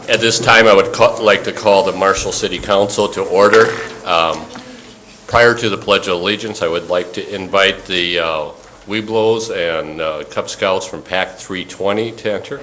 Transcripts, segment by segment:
At this time, I would like to call the Marshall City Council to order. Prior to the Pledge of Allegiance, I would like to invite the Webelos and Cub Scouts from Pack 320 to enter.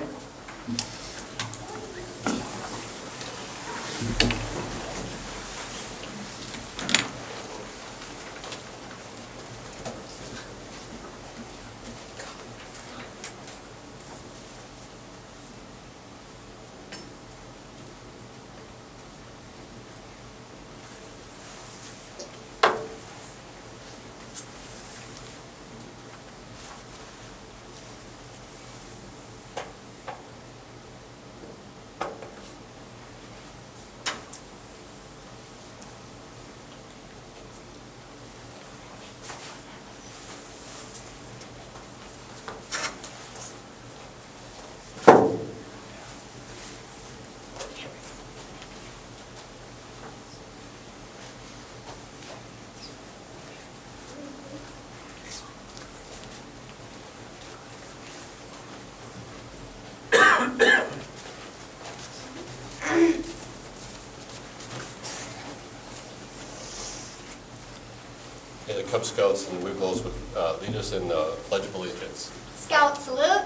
And the Cub Scouts and the Webelos would lead us in the Pledge of Allegiance. Scout salute.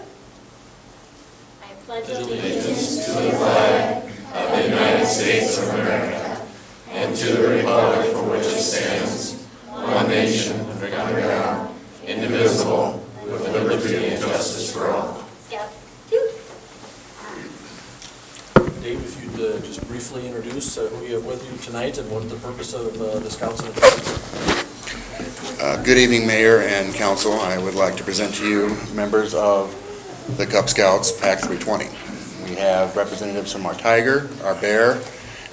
I pledge allegiance to the flag of the United States of America and to the republic for which it stands, one nation, under God, indivisible, with liberty and justice for all. Scout. Dave, if you'd just briefly introduce who you have with you tonight and what the purpose of this council is. Good evening, Mayor and Council. I would like to present to you members of the Cub Scouts Pack 320. We have representatives from our Tiger, our Bear,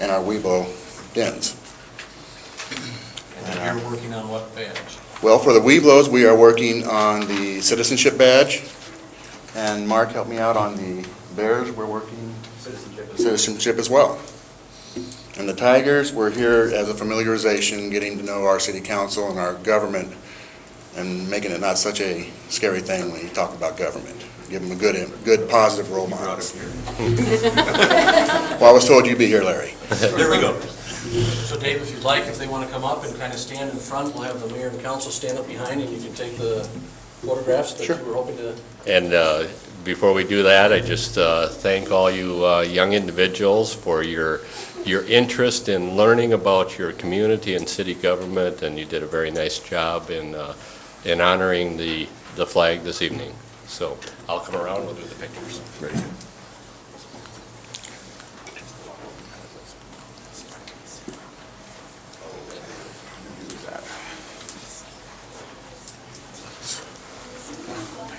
and our Webelo dens. And you're working on what badge? Well, for the Webelos, we are working on the citizenship badge. And Mark, help me out on the Bears. We're working citizenship as well. And the Tigers, we're here as a familiarization, getting to know our city council and our government and making it not such a scary thing when you talk about government. Give them a good positive role model. Well, I was told you'd be here, Larry. There we go. So Dave, if you'd like, if they want to come up and kind of stand in front, we'll have the mayor and council stand up behind and you can take the photographs that Sure. you were hoping to. And before we do that, I just thank all you young individuals for your interest in learning about your community and city government, and you did a very nice job in honoring the flag this evening. So I'll come around, we'll do the pictures. Very good.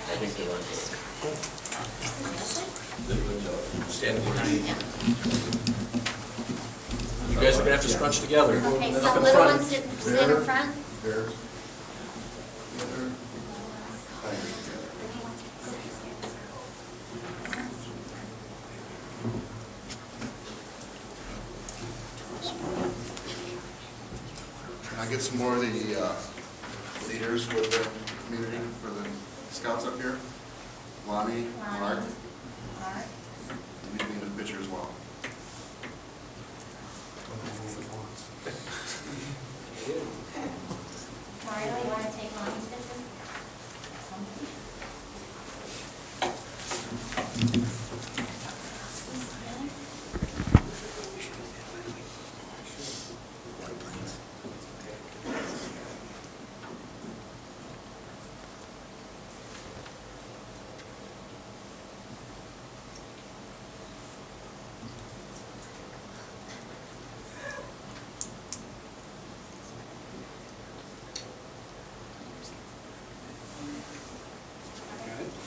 I think they're standing behind. You guys are going to have to scrunch together. Okay, Up so in little front. ones stand in front. Can I get some more of the leaders with the community for the scouts up here? Lonnie, Mark, and you in the picture as well. Mario, you want to take Lonnie's picture?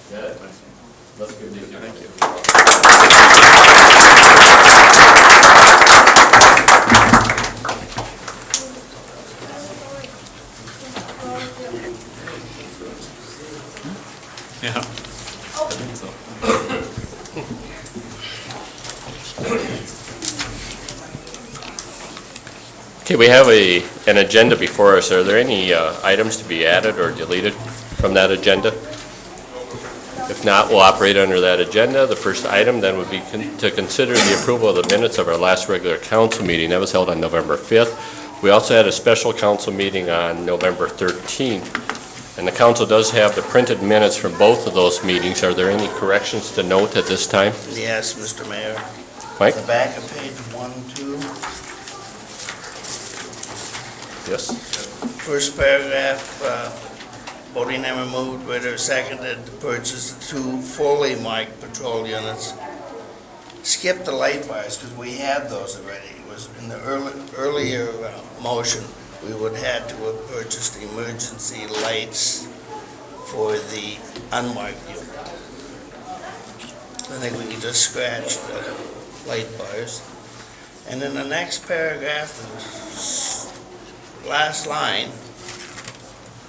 Good. Let's give these. Thank you. Yeah. Okay, we have an agenda before us. Are there any items to be added or deleted from that agenda? If not, we'll operate under that agenda. The first item then would be to consider the approval of the minutes of our last regular council meeting. That was held on November 5th. We also had a special council meeting on November 13th. And the council does have the printed minutes from both of those meetings. Are there any corrections to note at this time? Yes, Mr. Mayor. Mike? The back of page 1, 2, Yes? first paragraph, voting and removed, Ritter seconded to purchase 2 fully marked patrol units. Skip the light bars, because we have those already. It was in the earlier motion, we would have to have purchased emergency lights for the unmarked unit. I think we can just scratch the light bars. And in the next paragraph, the last line,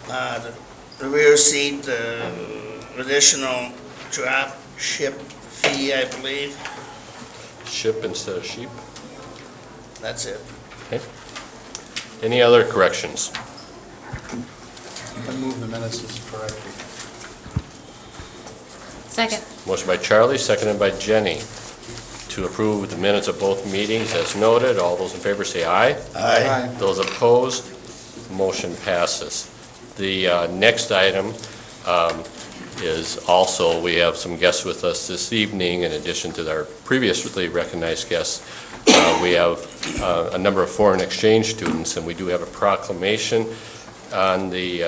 the rear seat, additional drop ship fee, I believe. Ship instead of sheep? That's it. Okay. Any other corrections? I move the minutes as corrected. Second. Motion by Charlie, seconded by Jenny, to approve the minutes of both meetings as noted. All those in favor say aye. Aye. Those opposed, motion passes. The next item is also, we have some guests with us this evening, in addition to our previously recognized guests. We have a number of foreign exchange students, and we do have a proclamation on the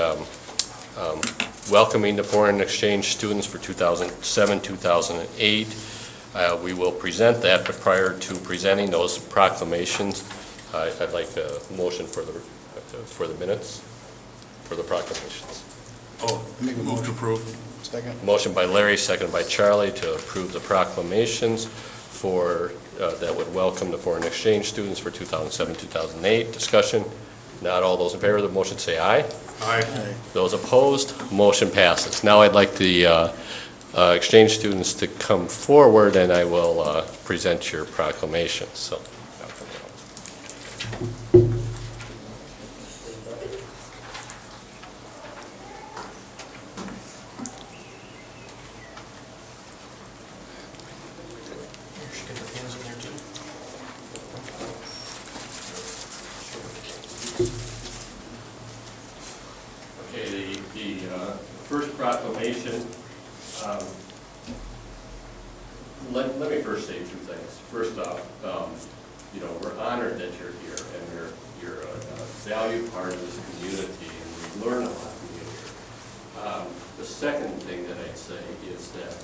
welcoming the foreign exchange students for 2007, 2008. We will present that, but prior to presenting those proclamations, I'd like a motion for the minutes, for the proclamations. Make a move to approve. Second. Motion by Larry, seconded by Charlie, to approve the proclamations for, that would welcome the foreign exchange students for 2007, 2008. Discussion? Not all those in favor of the motion say aye. Aye. Those opposed, motion passes. Now I'd like the exchange students to come forward, and I will present your proclamations. So. Get the pins in there too. Okay, the first proclamation, let me first say 2 things. First off, we're honored that you're here, and you're a valued part of this community, and we learn a lot from you here. The second thing that I'd say is that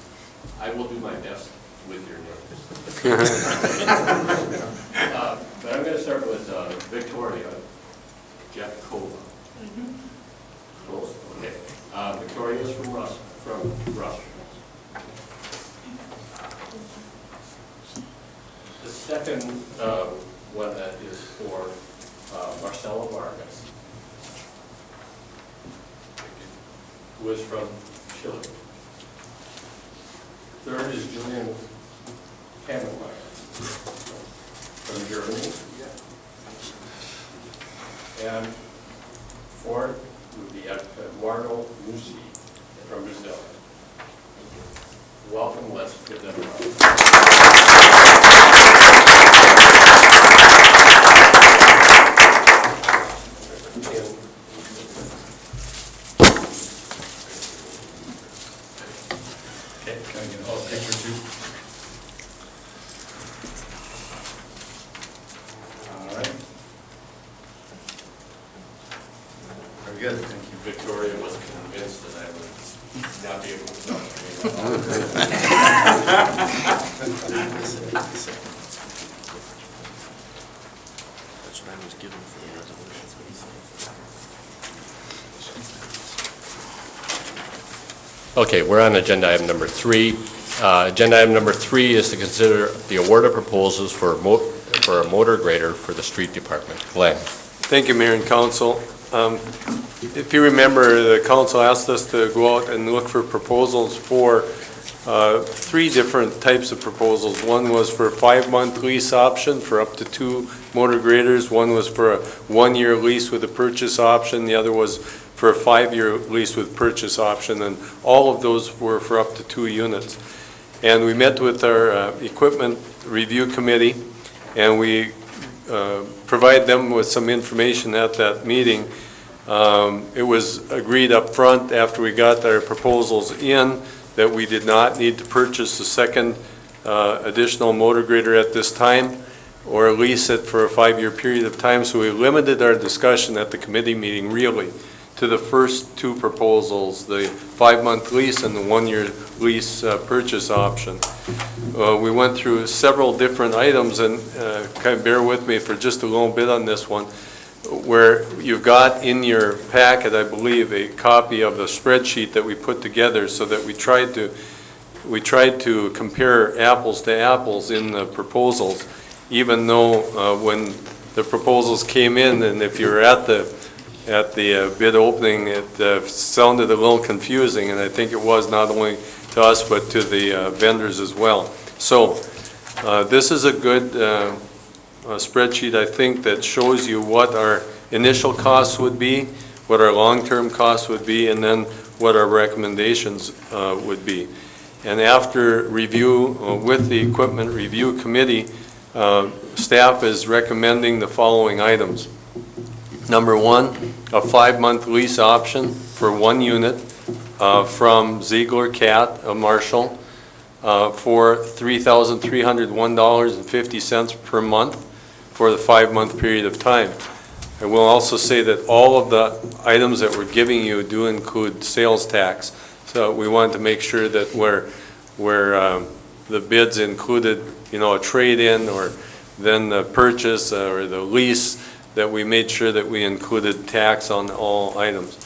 I will do my best with your names. But I'm going to start with Victoria Jackova. Close, okay. Victoria is from Russia. The second one that is for Marcelo Vargas, who is from Chile. Third is Julian Kammermeyer from Germany. And fourth would be Eduardo Musi from Brazil. Welcome, let's give them a round. Okay, Can I get a picture too? all right. Very good, thank you. Victoria was convinced that I would not be able to talk to That's what I was given for the resolution. Okay, we're on agenda item number 3. Agenda item number 3 is to consider the award of proposals for a motor grader for the street department. Glenn. Thank you, Mayor and Council. If you remember, the council asked us to go out and look for proposals for 3 different types of proposals. One was for a 5-month lease option for up to 2 motor graders. One was for a 1-year lease with a purchase option. The other was for a 5-year lease with purchase option, and all of those were for up to 2 units. And we met with our equipment review committee, and we provided them with some information at that meeting. It was agreed up front after we got our proposals in that we did not need to purchase a second additional motor grader at this time or lease it for a 5-year period of time. So we limited our discussion at the committee meeting really to the first 2 proposals, the 5-month lease and the 1-year lease purchase option. We went through several different items, and kind of bear with me for just a little bit on this one, where you've got in your packet, I believe, a copy of the spreadsheet that we put together so that we tried to compare apples to apples in the proposals, even though when the proposals came in, and if you were at the bid opening, it sounded a little confusing, and I think it was not only to us but to the vendors as well. So this is a good spreadsheet, I think, that shows you what our initial costs would be, what our long-term costs would be, and then what our recommendations would be. And after review with the Equipment Review Committee, staff is recommending the following items. Number 1, a 5-month lease option for 1 unit from Ziegler Cat of Marshall for $3,301.50 per month for the 5-month period of time. I will also say that all of the items that we're giving you do include sales tax. So we wanted to make sure that where the bids included, a trade-in or then the purchase or the lease, that we made sure that we included tax on all items.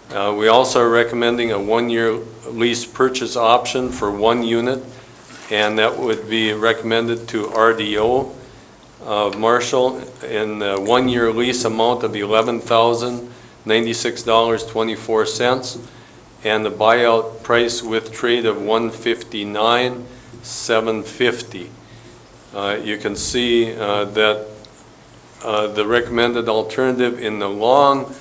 We also are recommending a 1-year lease purchase option for 1 unit, and that would be recommended to RDO of Marshall in the 1-year lease amount of $11,096.24, and the buyout price with trade of $159,750. You can see that the recommended alternative in the long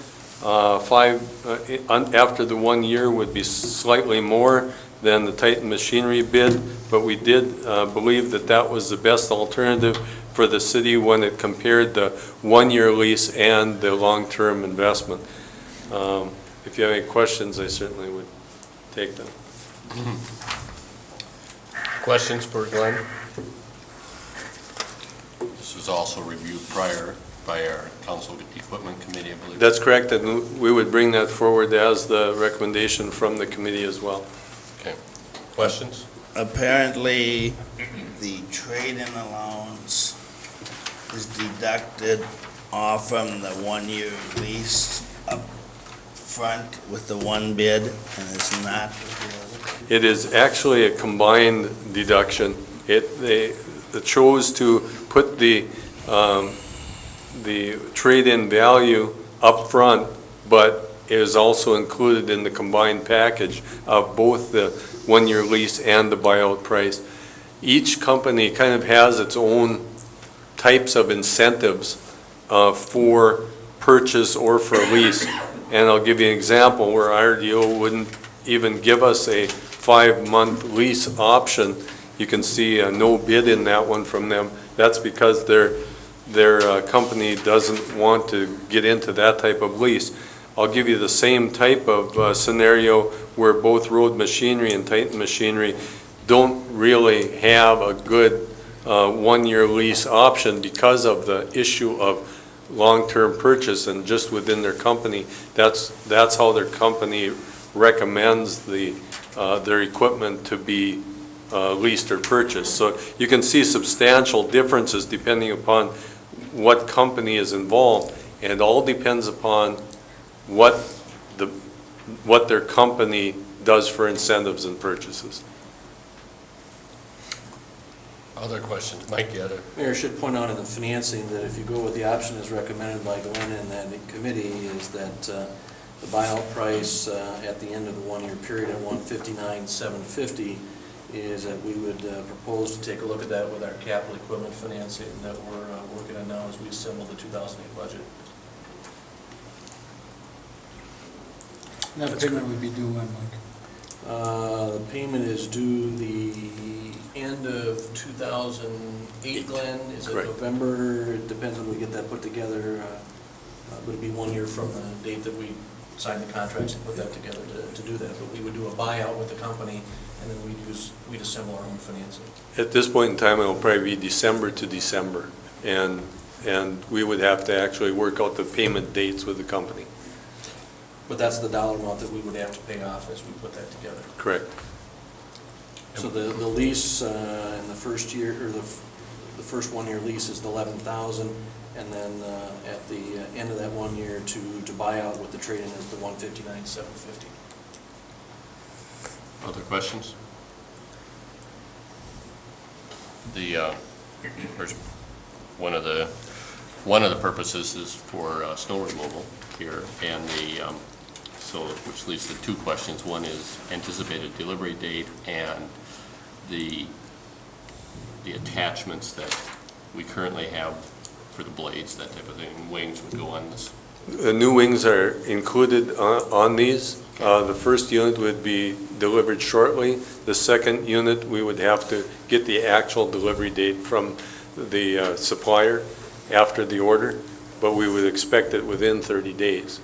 after the 1 year would be slightly more than the Titan Machinery bid, but we did believe that that was the best alternative for the city when it compared the 1-year lease and the long-term investment. If you have any questions, I certainly would take them. Questions for Glenn? This was also reviewed prior by our Council Equipment Committee, I believe. That's correct, and we would bring that forward as the recommendation from the committee as well. Okay. Questions? Apparently, the trade-in allowance is deducted off from the 1-year lease up front with the 1 bid, and it's not with the other. It is actually a combined deduction. They chose to put the trade-in value up front, but it is also included in the combined package of both the 1-year lease and the buyout price. Each company kind of has its own types of incentives for purchase or for lease. And I'll give you an example where RDO wouldn't even give us a 5-month lease option. You can see a no bid in that one from them. That's because their company doesn't want to get into that type of lease. I'll give you the same type of scenario where both Road Machinery and Titan Machinery don't really have a good 1-year lease option because of the issue of long-term purchase, and just within their company, that's how their company recommends their equipment to be leased or purchased. So you can see substantial differences depending upon what company is involved, and it all depends upon what their company does for incentives and purchases. Other questions? Mike, you had a... Mayor, I should point out in the financing that if you go with the option as recommended by Glenn and that committee, is that the buyout price at the end of the 1-year period at $159,750 is that we would propose to take a look at that with our capital equipment financing that we're working on now as we assemble the 2008 budget. Now the payment would be due when, Mike? The payment is due the end of 2008, Glenn. Is it Correct. November? It depends when we get that put together. But it'd be 1 year from the date that we signed the contracts and put that together to do that. But we would do a buyout with the company, and then we'd assemble our own financing. At this point in time, it'll probably be December to December, and we would have to actually work out the payment dates with the company. But that's the dollar amount that we would have to pay off as we put that together. Correct. So the lease in the first year, or the first 1 year lease is the 11,000, and then at the end of that 1 year to buy out with the trade-in is the 159,750. Other questions? The, there's one of the purposes is for snow removal here, and so, which leads to two questions. One is anticipated delivery date and the attachments that we currently have for the blades, that type of thing. Wings would go on this. The new wings are included on these. The first unit would be delivered shortly. The second unit, we would have to get the actual delivery date from the supplier after the order, but we would expect it within 30 days.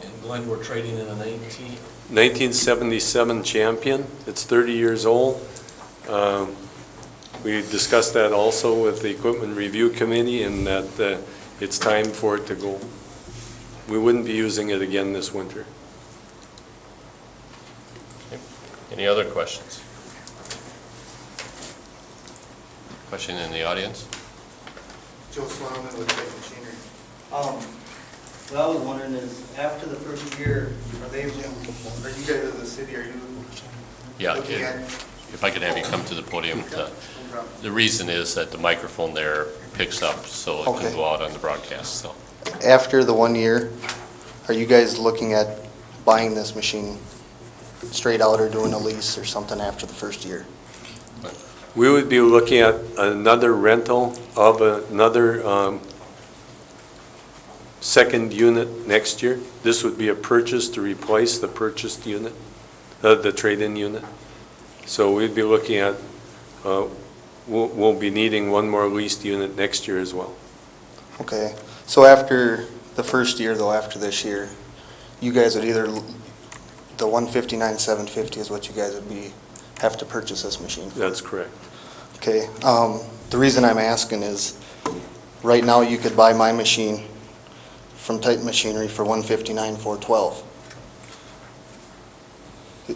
And Glenn, we're trading in a 1977 Champion. It's 30 years old. We discussed that also with the Equipment Review Committee, and that it's time for it to go. We wouldn't be using it again this winter. Any other questions? Question in the audience? Joe Sloman with Tech Machinery. What I was wondering is, after the first year, are you guys as a city, are you Yeah, looking at? if I could have you come to the podium. The reason is that the microphone there picks up, so it can Okay. go out on the broadcast, so. After the 1 year, are you guys looking at buying this machine straight out or doing a lease or something after the first year? We would be looking at another rental of another second unit next year. This would be a purchase to replace the purchased unit, the trade-in unit. So we'd be looking at, we'll be needing one more leased unit next year as well. Okay, so after the first year though, after this year, you guys would either, the 159,750 is what you guys would have to purchase this machine for? That's correct. Okay, the reason I'm asking is, right now you could buy my machine from Titan Machinery for $159,412.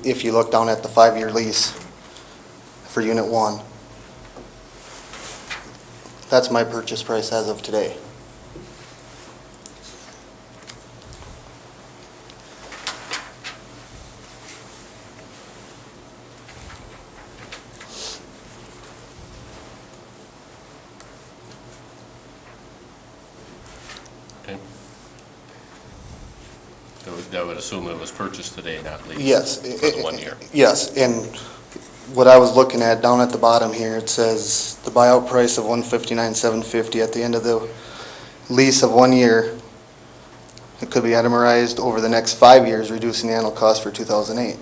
If you look down at the 5-year lease for Unit 1, that's my purchase price as of today. Okay. That would assume it was purchased today, not leased? Yes. For the 1 year? Yes, and what I was looking at down at the bottom here, it says the buyout price of $159,750 at the end of the lease of 1 year. It could be itemized over the next 5 years, reducing the annual cost for 2008.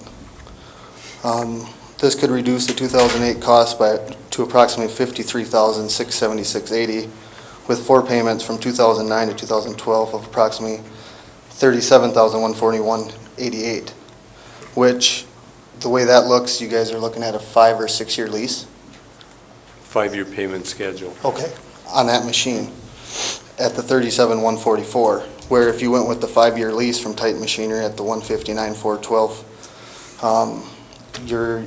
This could reduce the 2008 cost to approximately $53,676.80, with 4 payments from 2009 to 2012 of approximately $37,141.88, which, the way that looks, you guys are looking at a 5 or 6 year lease? 5-year payment schedule. Okay. On that machine at the $37,144, where if you went with the 5-year lease from Titan Machinery at the $159,412, your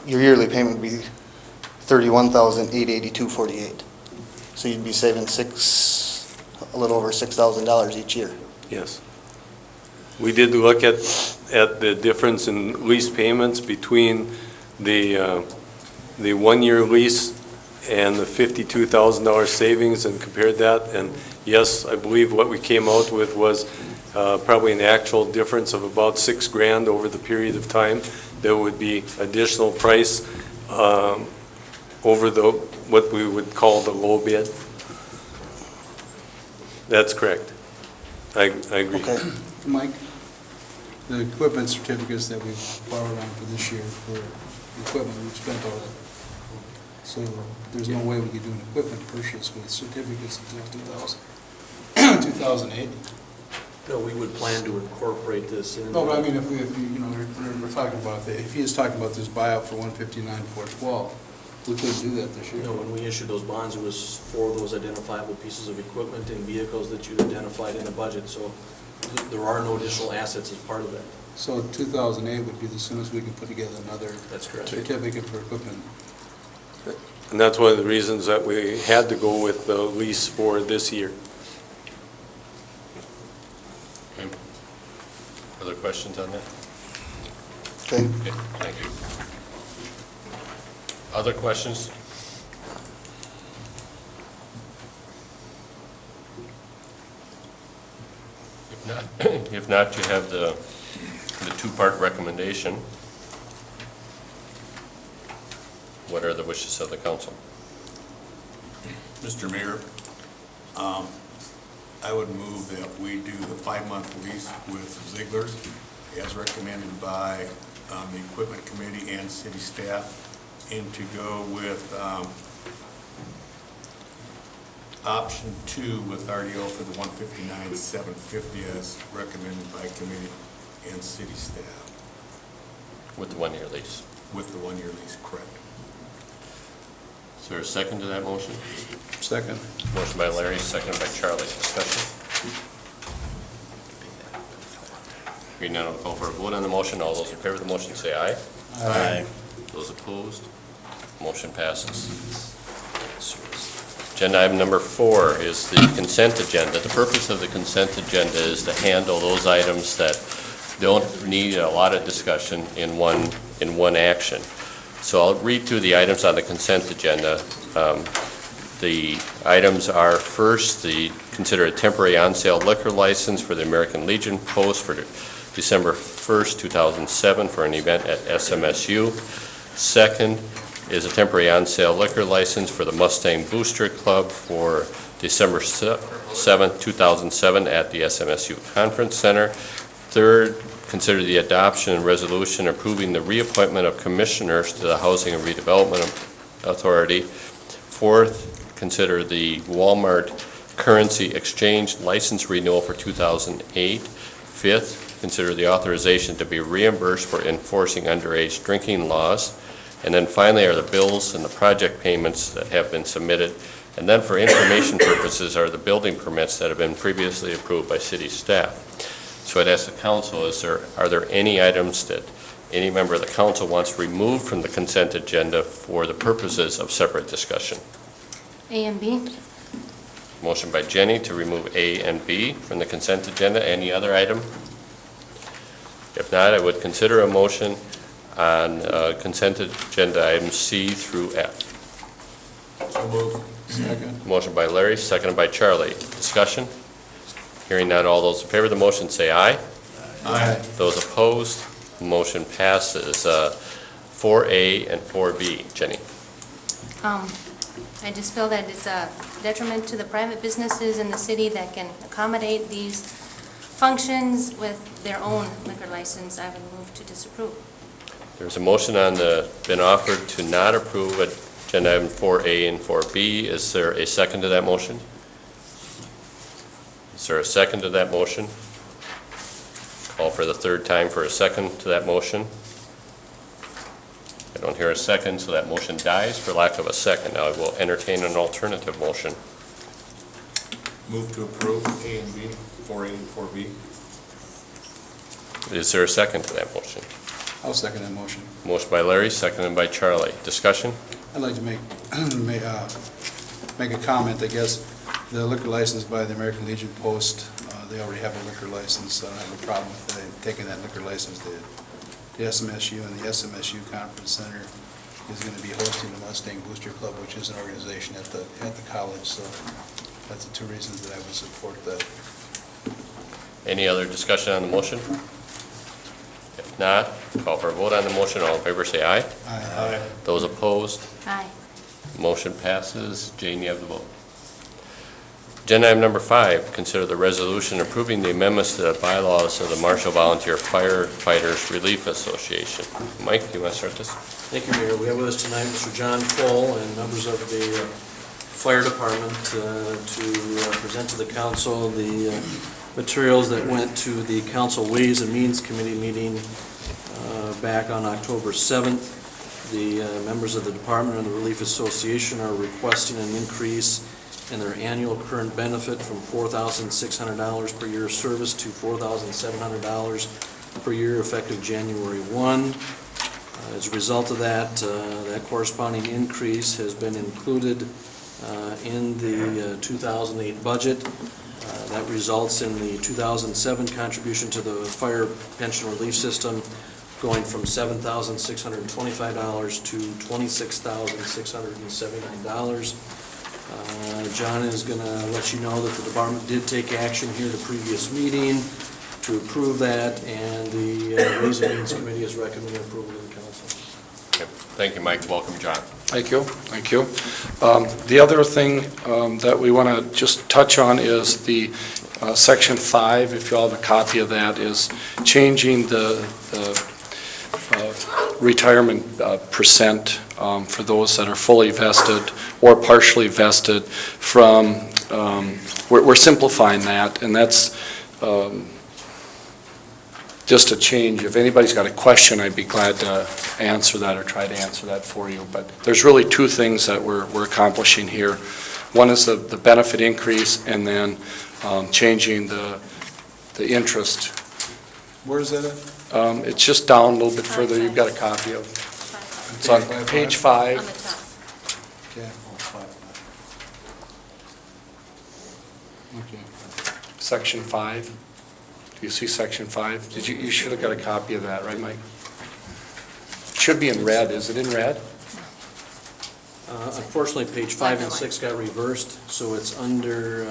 yearly payment would be $31,882.48. So you'd be saving a little over $6,000 each year. Yes. We did look at the difference in lease payments between the 1-year lease and the $52,000 savings and compared that. And yes, I believe what we came out with was probably an actual difference of about $6,000 over the period of time. There would be additional price over what we would call the low bid. That's correct. I agree. Okay. Mike, the equipment certificates that we've borrowed on for this year for equipment, we've spent all that. So there's no way we could do an equipment purchase with certificates until 2008. No, we would plan to incorporate this in. No, but I mean, if we, you know, we're talking about, if he is talking about this buyout for 159,412, we couldn't do that this year. You know, when we issued those bonds, it was for those identifiable pieces of equipment and vehicles that you identified in the budget, so there are no additional assets as part of that. So 2008 would be the soonest we can put together another That's correct. certificate for equipment. And that's one of the reasons that we had to go with the lease for this year. Okay. Other questions on that? Okay. Okay, thank you. Other questions? If not, you have the two-part recommendation. What are the wishes of the council? Mr. Mayor, I would move that we do the 5-month lease with Ziegler's as recommended by the Equipment Committee and city staff, and to go with option 2 with RDO for the 159,750 as recommended by committee and city staff, With the one-year lease. with the 1-year lease, correct. Is there a second to that motion? Second. Motion by Larry, seconded by Charlie. Discussion? Hearing none, I'll call for a vote on the motion. All those in favor of the motion say aye. Aye. Those opposed? Motion passes. Agenda item number 4 is the consent agenda. The purpose of the consent agenda is to handle those items that don't need a lot of discussion in one action. So I'll read through the items on the consent agenda. The items are, first, consider a temporary on-sale liquor license for the American Legion Post for December 1st, 2007 for an event at SMSU. Second is a temporary on-sale liquor license for the Mustang Booster Club for December 7th, 2007 at the SMSU Conference Center. Third, consider the adoption and resolution approving the reappointment of commissioners to the Housing and Redevelopment Authority. Fourth, consider the Walmart currency exchange license renewal for 2008. Fifth, consider the authorization to be reimbursed for enforcing underage drinking laws. And then finally are the bills and the project payments that have been submitted. And then for information purposes are the building permits that have been previously approved by city staff. So I'd ask the council, are there any items that any member of the council wants removed from the consent agenda for the purposes of separate discussion? A and B? Motion by Jenny to remove A and B from the consent agenda. Any other item? If not, I would consider a motion on consent agenda items C through F. So moved. Second. Motion by Larry, seconded by Charlie. Discussion? Hearing none, all those in favor of the motion say aye. Aye. Those opposed, motion passes. 4A and 4B. Jenny? I just feel that it's a detriment to the private businesses in the city that can accommodate these functions with their own liquor license. I would move to disapprove. There's a motion been offered to not approve agenda item 4A and 4B. Is there a second to that motion? Is there a second to that motion? Call for the third time for a second to that motion. I don't hear a second, so that motion dies for lack of a second. Now I will entertain an alternative motion. Move to approve A and B, 4A and 4B. Is there a second to that motion? I'll second that motion. Motion by Larry, seconded by Charlie. Discussion? I'd like to make a comment, I guess. The liquor license by the American Legion Post, they already have a liquor license. I don't have a problem with taking that liquor license to the SMSU, and the SMSU Conference Center is going to be hosting the Mustang Booster Club, which is an organization at the college. So that's the two reasons that I would support that. Any other discussion on the motion? If not, call for a vote on the motion. All in favor say aye. Aye. Those opposed, Aye. motion passes. Jane, you have the vote. Agenda item number 5, consider the resolution approving the amendments to the bylaws of the Marshall Volunteer Firefighters Relief Association. Mike, do you want to start this? Thank you, Mayor. We have with us tonight Mr. John Full and members of the fire department to present to the council the materials that went to the Council Ways and Means Committee meeting back on October 7th. The members of the Department and the Relief Association are requesting an increase in their annual current benefit from $4,600 per year of service to $4,700 per year effective January 1. As a result of that, that corresponding increase has been included in the 2008 budget. That results in the 2007 contribution to the fire pension relief system going from $7,625 to $26,679. John is going to let you know that the department did take action here at a previous meeting to approve that, and the Ways and Means Committee is recommending approval to the council. Okay. Thank you, Mike. Welcome, John. Thank you, thank you. The other thing that we want to just touch on is the Section 5, if you all have a copy of that, is changing the retirement percent for those that are fully vested or partially vested from, we're simplifying that, and that's just a change. If anybody's got a question, I'd be glad to answer that or try to answer that for you. But there's really two things that we're accomplishing here. One is the benefit increase, and then changing the interest. Where is that at? It's just down a little bit further. You've got a copy of, it's on page 5. On the top. Okay. Okay. Section 5. Do you see section 5? You should have got a copy of that, right, Mike? It should be in red. Is it in red? Unfortunately, page 5 and 6 got reversed, so it's under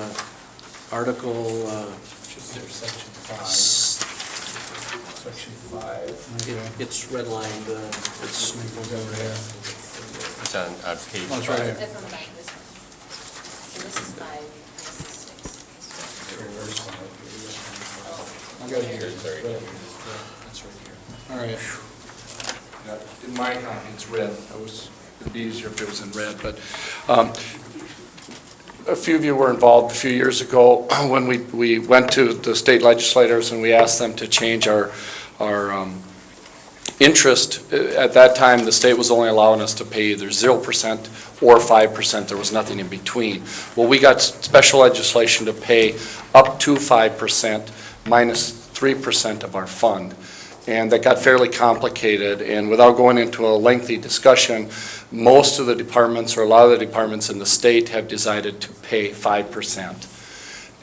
Article, Section 5. Section 5. it's redlined, it's Over here. It's on page Oh, it's right 5. here. That's on the back of this one. And this is 5, and this is 6. I got it here. It's right here. That's right here. All right. In my copy, it's red. It'd be easier if it was in red, but a few of you were involved a few years ago when we went to the state legislators and we asked them to change our interest. At that time, the state was only allowing us to pay either 0% or 5%. There was nothing in between. Well, we got special legislation to pay up to 5% minus 3% of our fund. And that got fairly complicated, and without going into a lengthy discussion, most of the departments, or a lot of the departments in the state, have decided to pay 5%.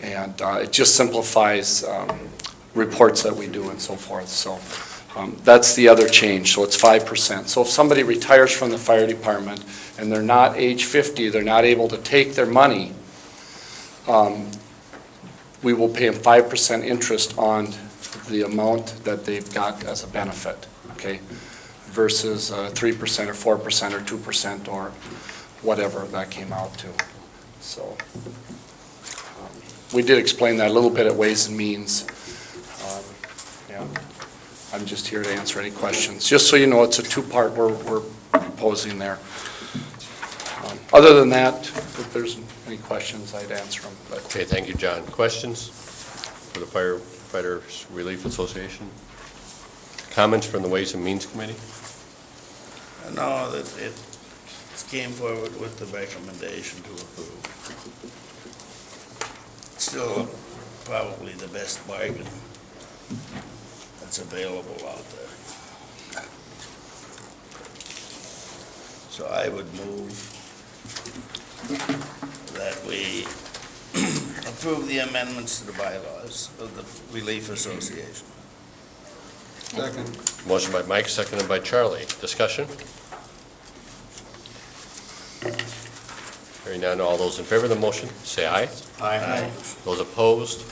And it just simplifies reports that we do and so forth. So that's the other change, so it's 5%. So if somebody retires from the fire department and they're not age 50, they're not able to take their money, we will pay them 5% interest on the amount that they've got as a benefit, okay? Versus 3% or 4% or 2% or whatever that came out to. So we did explain that a little bit at Ways and Means. Yeah, I'm just here to answer any questions. Just so you know, it's a two-part we're proposing there. Other than that, if there's any questions, I'd answer them. But Okay, thank you, John. Questions for the Firefighters Relief Association? Comments from the Ways and Means Committee? No, that it came forward with the recommendation to approve. Still probably the best bargain that's available out there. So I would move that we approve the amendments to the bylaws of the Relief Association. Second. Motion by Mike, seconded by Charlie. Discussion? Hearing none, all those in favor of the motion, say aye. Aye. Those opposed,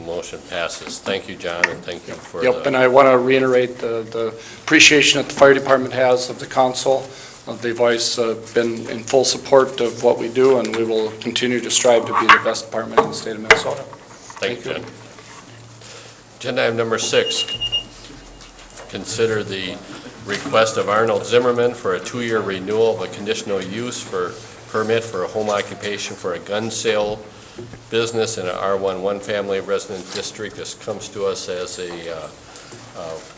motion passes. Thank you, John, and thank you for Yep, and I want to reiterate the appreciation that the fire department has of the council. They've always been in full support of what we do, and we will continue to strive to be the best department in the state of Minnesota. Thank you, Jen. Agenda item number 6, consider the request of Arnold Zimmerman for a 2-year renewal of a conditional use for permit for a home occupation for a gun sale business in an R11 family resident district. This comes to us as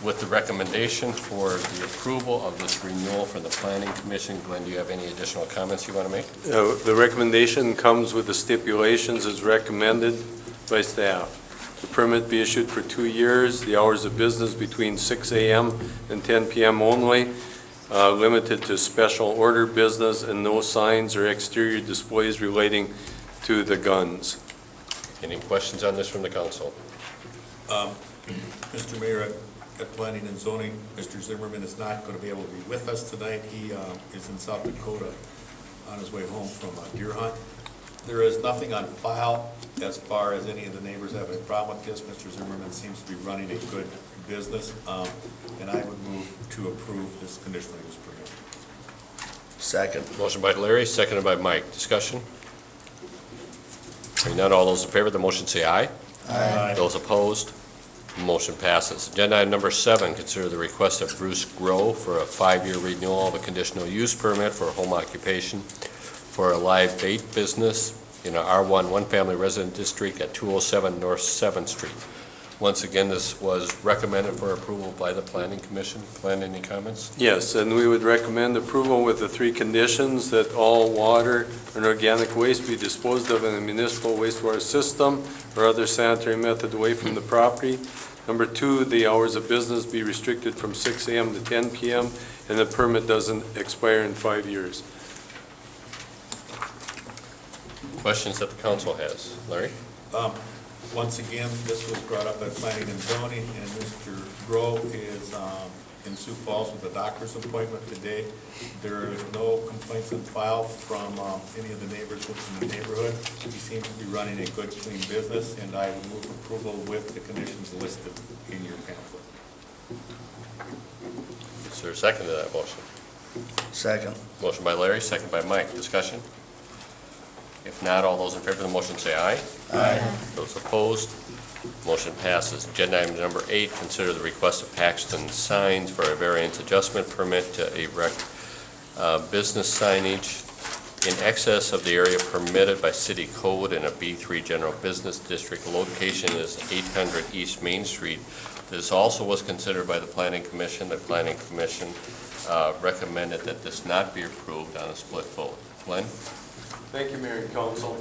with the recommendation for the approval of this renewal from the Planning Commission. Glenn, do you have any additional comments you want to make? The recommendation comes with the stipulations as recommended by staff. The permit be issued for 2 years, the hours of business between 6 a.m. and 10 p.m. only, limited to special order business, and no signs or exterior displays relating to the guns. Any questions on this from the council? Mr. Mayor, at Planning and Zoning, Mr. Zimmerman is not going to be able to be with us tonight. He is in South Dakota on his way home from a deer hunt. There is nothing on file as far as any of the neighbors having a problem with this. Mr. Zimmerman seems to be running a good business, and I would move to approve this conditional use permit. Second. Motion by Larry, seconded by Mike. Discussion? Hearing none, all those in favor of the motion say aye. Aye. Those opposed, motion passes. Agenda item number 7, consider the request of Bruce Grow for a 5-year renewal of a conditional use permit for a home occupation for a live bait business in a R11 family resident district at 207 North 7th Street. Once again, this was recommended for approval by the Planning Commission. Glenn, any comments? Yes, and we would recommend approval with the 3 conditions: that all water and organic waste be disposed of in a municipal wastewater system or other sanitary method away from the property. Number 2, the hours of business be restricted from 6 a.m. to 10 p.m., and the permit doesn't expire in 5 years. Questions that the council has? Larry? Once again, this was brought up at Planning and Zoning, and Mr. Grove is in Sioux Falls with a doctor's appointment today. There is no complaints on file from any of the neighbors within the neighborhood. He seems to be running a good, clean business, and I would move approval with the conditions listed in your pamphlet. Is there a second to that motion? Second. Motion by Larry, second by Mike. Discussion? If not, all those in favor of the motion say aye. Aye. Those opposed, motion passes. Agenda item number 8, consider the request of Paxton Signs for a variance adjustment permit to erect business signage in excess of the area permitted by city code in a B3 general business district. The location is 800 East Main Street. This also was considered by the Planning Commission. The Planning Commission recommended that this not be approved on a split vote. Glenn? Thank you, Mayor and Council.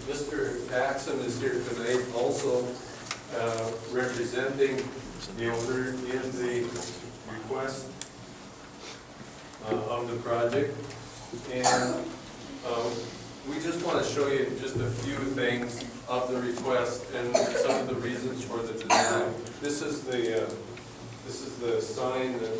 Mr. Paxson is here tonight also representing the owner in the request of the project. And we just want to show you just a few things of the request and some of the reasons for the design. This is the sign that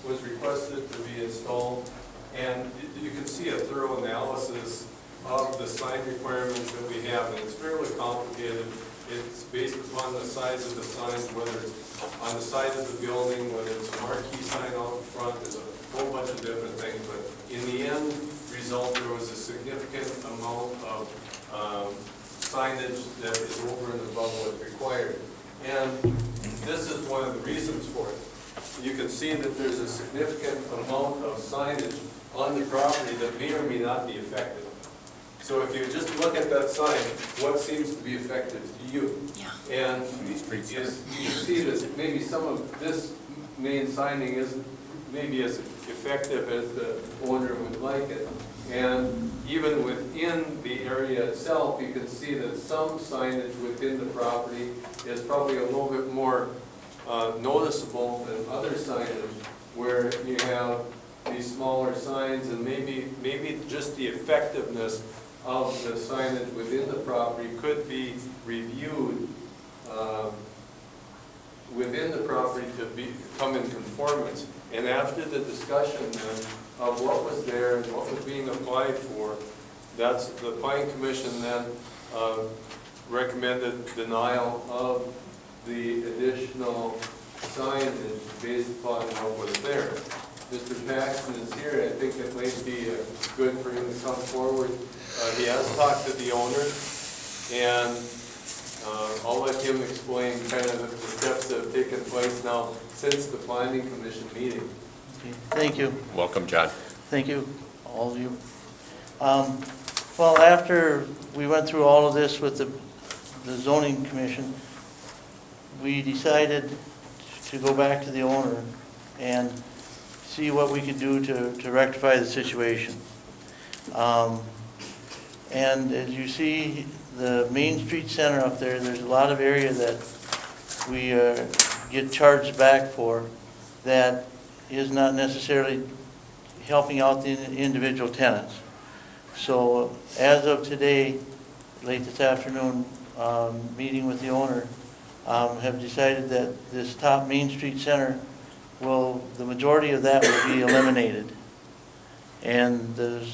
was requested to be installed. And you can see a thorough analysis of the sign requirements that we have, and it's fairly complicated. It's based upon the size of the signs, whether it's on the side of the building, whether it's a marquee sign out in front, there's a whole bunch of different things. But in the end result, there was a significant amount of signage that is over and above what's required. And this is one of the reasons for it. You can see that there's a significant amount of signage on the property that may or may not be effective. So if you just look at that sign, what seems to be effective to you? Yeah. And you see that maybe some of this main signing isn't maybe as effective as the owner would like it. And even within the area itself, you can see that some signage within the property is probably a little bit more noticeable than other signage, where you have these smaller signs, and maybe just the effectiveness of the signage within the property could be reviewed within the property to come in conformance. And after the discussion then of what was there and what was being applied for, that's the Planning Commission then recommended denial of the additional signage based upon what was there. Mr. Paxton is here, I think it might be good for him to come forward. He has talked to the owner, and I'll let him explain kind of the steps that have taken place now since the planning commission meeting. Thank you. Welcome, John. Thank you, all of you. Well, after we went through all of this with the zoning commission, we decided to go back to the owner and see what we could do to rectify the situation. And as you see, the Main Street Center up there, there's a lot of area that we get charged back for that is not necessarily helping out the individual tenants. So as of today, late this afternoon, meeting with the owner, have decided that this top Main Street Center the majority of that will be eliminated. And the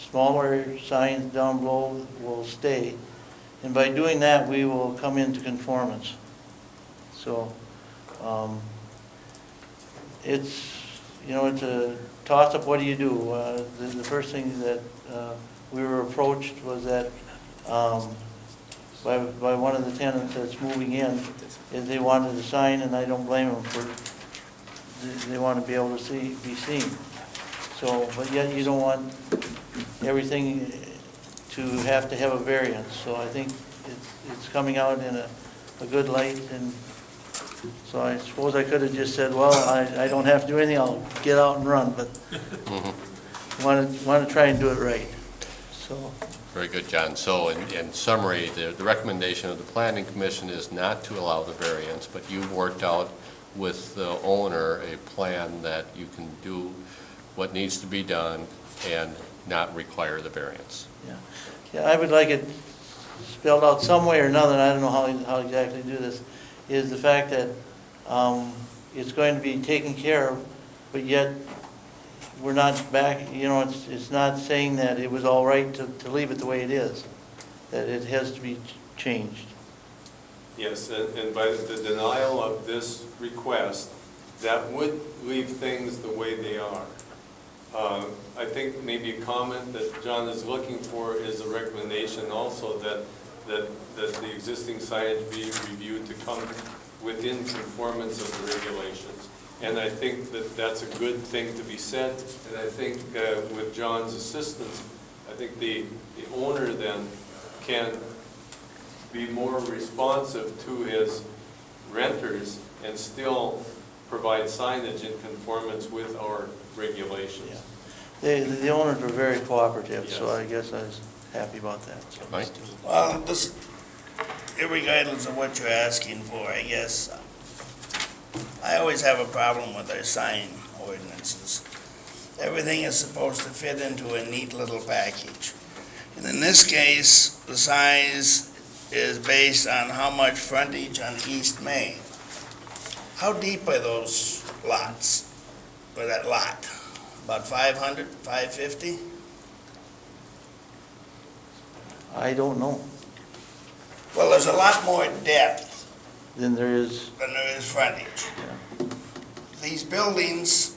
smaller signs down below will stay. And by doing that, we will come into conformance. So it's a toss-up. What do you do? The first thing that we were approached was that by one of the tenants that's moving in, is they wanted a sign, and I don't blame them they want to be able to be seen. So, but yet you don't want everything to have a variance. So I think it's coming out in a good light, and so I suppose I could have just said, well, I don't have to do anything, I'll get out and run, but want to try and do it right. So. Very good, John. So in summary, the recommendation of the Planning Commission is not to allow the variance, but you've worked out with the owner a plan that you can do what needs to be done and not require the variance. Yeah, I would like it spelled out some way or another, and I don't know how exactly to do this, is the fact that it's going to be taken care of, but yet we're not back, it's not saying that it was all right to leave it the way it is, that it has to be changed. Yes, and by the denial of this request, that would leave things the way they are. I think maybe a comment that John is looking for is a recommendation also that the existing signage be reviewed to come within conformance of the regulations. And I think that that's a good thing to be said. And I think with John's assistance, I think the owner then can be more responsive to his renters and still provide signage in conformance with our regulations. Yeah. The owners were very cooperative, Yes. so I guess I was happy about that. So. Mike? Well, irregardless of what you're asking for, I guess, I always have a problem with our sign ordinances. Everything is supposed to fit into a neat little package. And in this case, the size is based on how much frontage on East Main. How deep are those lots, or that lot? About 500, 550? I don't know. Well, there's a lot more depth Then there is. than there is frontage. Yeah. These buildings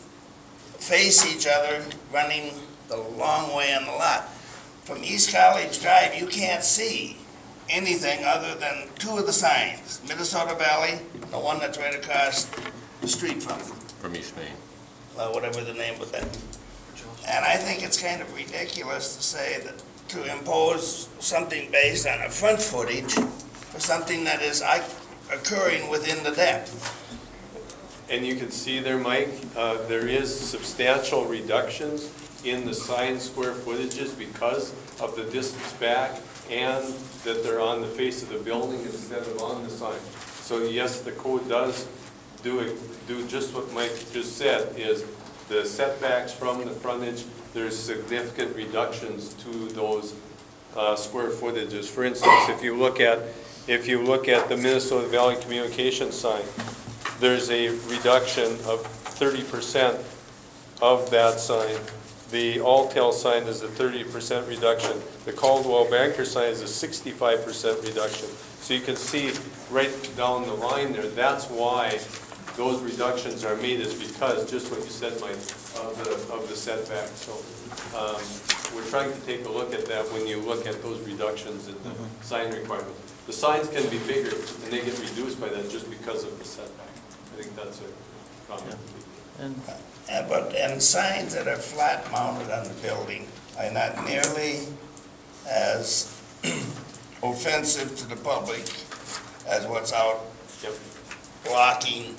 face each other, running the long way on the lot. From East College Drive, you can't see anything other than two of the signs, Minnesota Valley, and the one that's right across the street from it, From East Main. whatever the name of that. And I think it's kind of ridiculous to say that to impose something based on a front footage for something that is occurring within the depth. And you can see there, Mike, there is substantial reductions in the sign square footages because of the distance back and that they're on the face of the building instead of on the sign. So yes, the code does do just what Mike just said, is the setbacks from the frontage, there's significant reductions to those square footages. For instance, if you look at the Minnesota Valley Communications sign, there's a reduction of 30% of that sign. The Alltel sign is a 30% reduction. The Caldwell Banker sign is a 65% reduction. So you can see right down the line there, that's why those reductions are made is because, just what you said, Mike, of the setback. So we're trying to take a look at that when you look at those reductions in the sign requirements. The signs can be bigger, and they get reduced by that just because of the setback. I think that's a comment. And signs that are flat mounted on the building are not nearly as offensive to the public as what's out Yep. blocking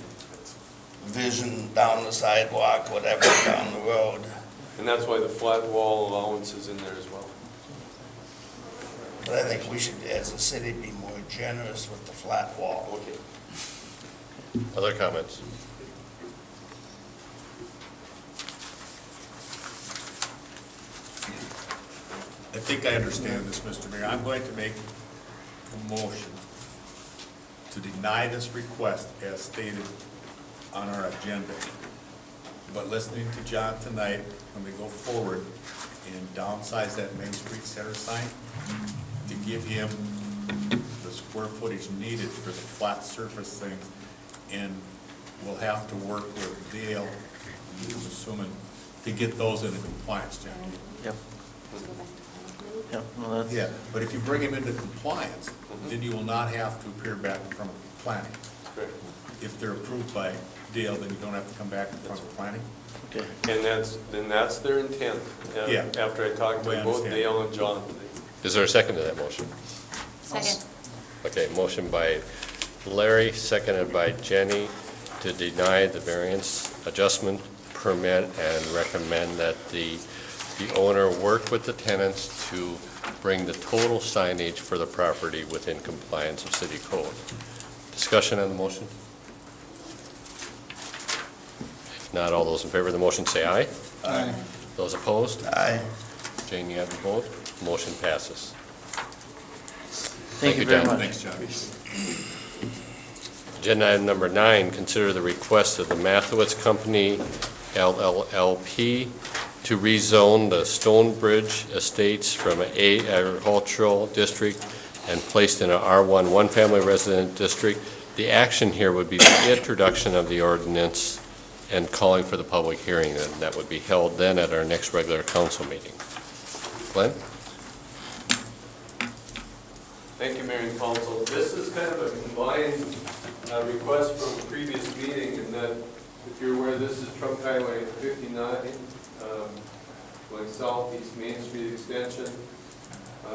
vision down the sidewalk, whatever, down the road. And that's why the flat wall allowance is in there as well. But I think we should, as a city, be more generous with the flat wall. Okay. Other comments? I think I understand this, Mr. Mayor. I'm going to make a motion to deny this request as stated on our agenda. But listening to John tonight, when we go forward and downsize that Main Street Center sign to give him the square footage needed for the flat surface things, and we'll have to work with Dale, I'm assuming, to get those into compliance, John. Yep. Yep, well, that's. Yeah, but if you bring him into compliance, then you will not have to appear back in front of planning. Correct. If they're approved by Dale, then you don't have to come back in front of planning. Okay. And that's their intent. Yeah. After I talked to I both understand. Dale and John. Is there a second to that motion? Second. Okay, motion by Larry, seconded by Jenny, to deny the variance adjustment permit and recommend that the owner work with the tenants to bring the total signage for the property within compliance of city code. Discussion on the motion? If not, all those in favor of the motion say aye. Aye. Those opposed? Aye. Jane, you have the vote. Motion passes. Thank you very John. much. Thanks, John. Agenda item number 9, consider the request of the Mathewitz Company LLP to rezone the Stonebridge Estates from an A agricultural district and placed in an R1 one-family resident district. The action here would be the introduction of the ordinance and calling for the public hearing, and that would be held then at our next regular council meeting. Glenn? Thank you, Mayor and Council. This is kind of a combined request from a previous meeting, in that, if you're aware, this is Trunk Highway 59, going southeast Main Street extension.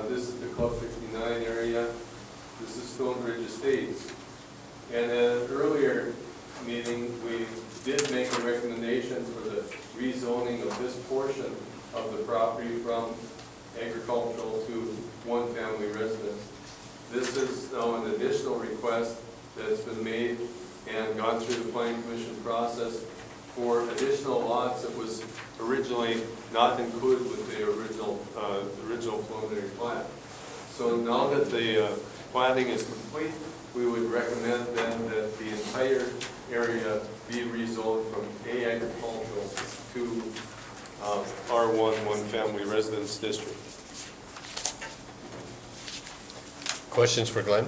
This is the Club 59 area. This is Stonebridge Estates. And at an earlier meeting, we did make a recommendation for the rezoning of this portion of the property from agricultural to one-family residence. This is now an additional request that's been made and gone through the planning commission process for additional lots that was originally not included with the original preliminary plat. So now that the planning is complete, we would recommend then that the entire area be rezoned from A agricultural to R1 one-family residence district. Questions for Glenn?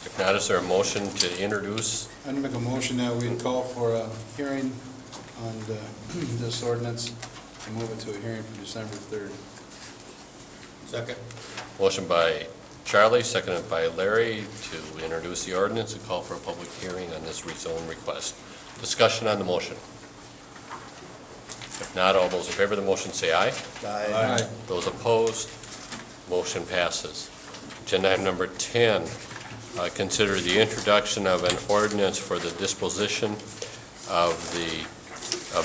If not, is there a motion to introduce? I'd make a motion that we call for a hearing on this ordinance and move it to a hearing for December 3rd. Second. Motion by Charlie, seconded by Larry, to introduce the ordinance and call for a public hearing on this rezone request. Discussion on the motion. If not, all those in favor of the motion say aye. Aye. Those opposed, motion passes. Agenda item number 10, consider the introduction of an ordinance for the disposition of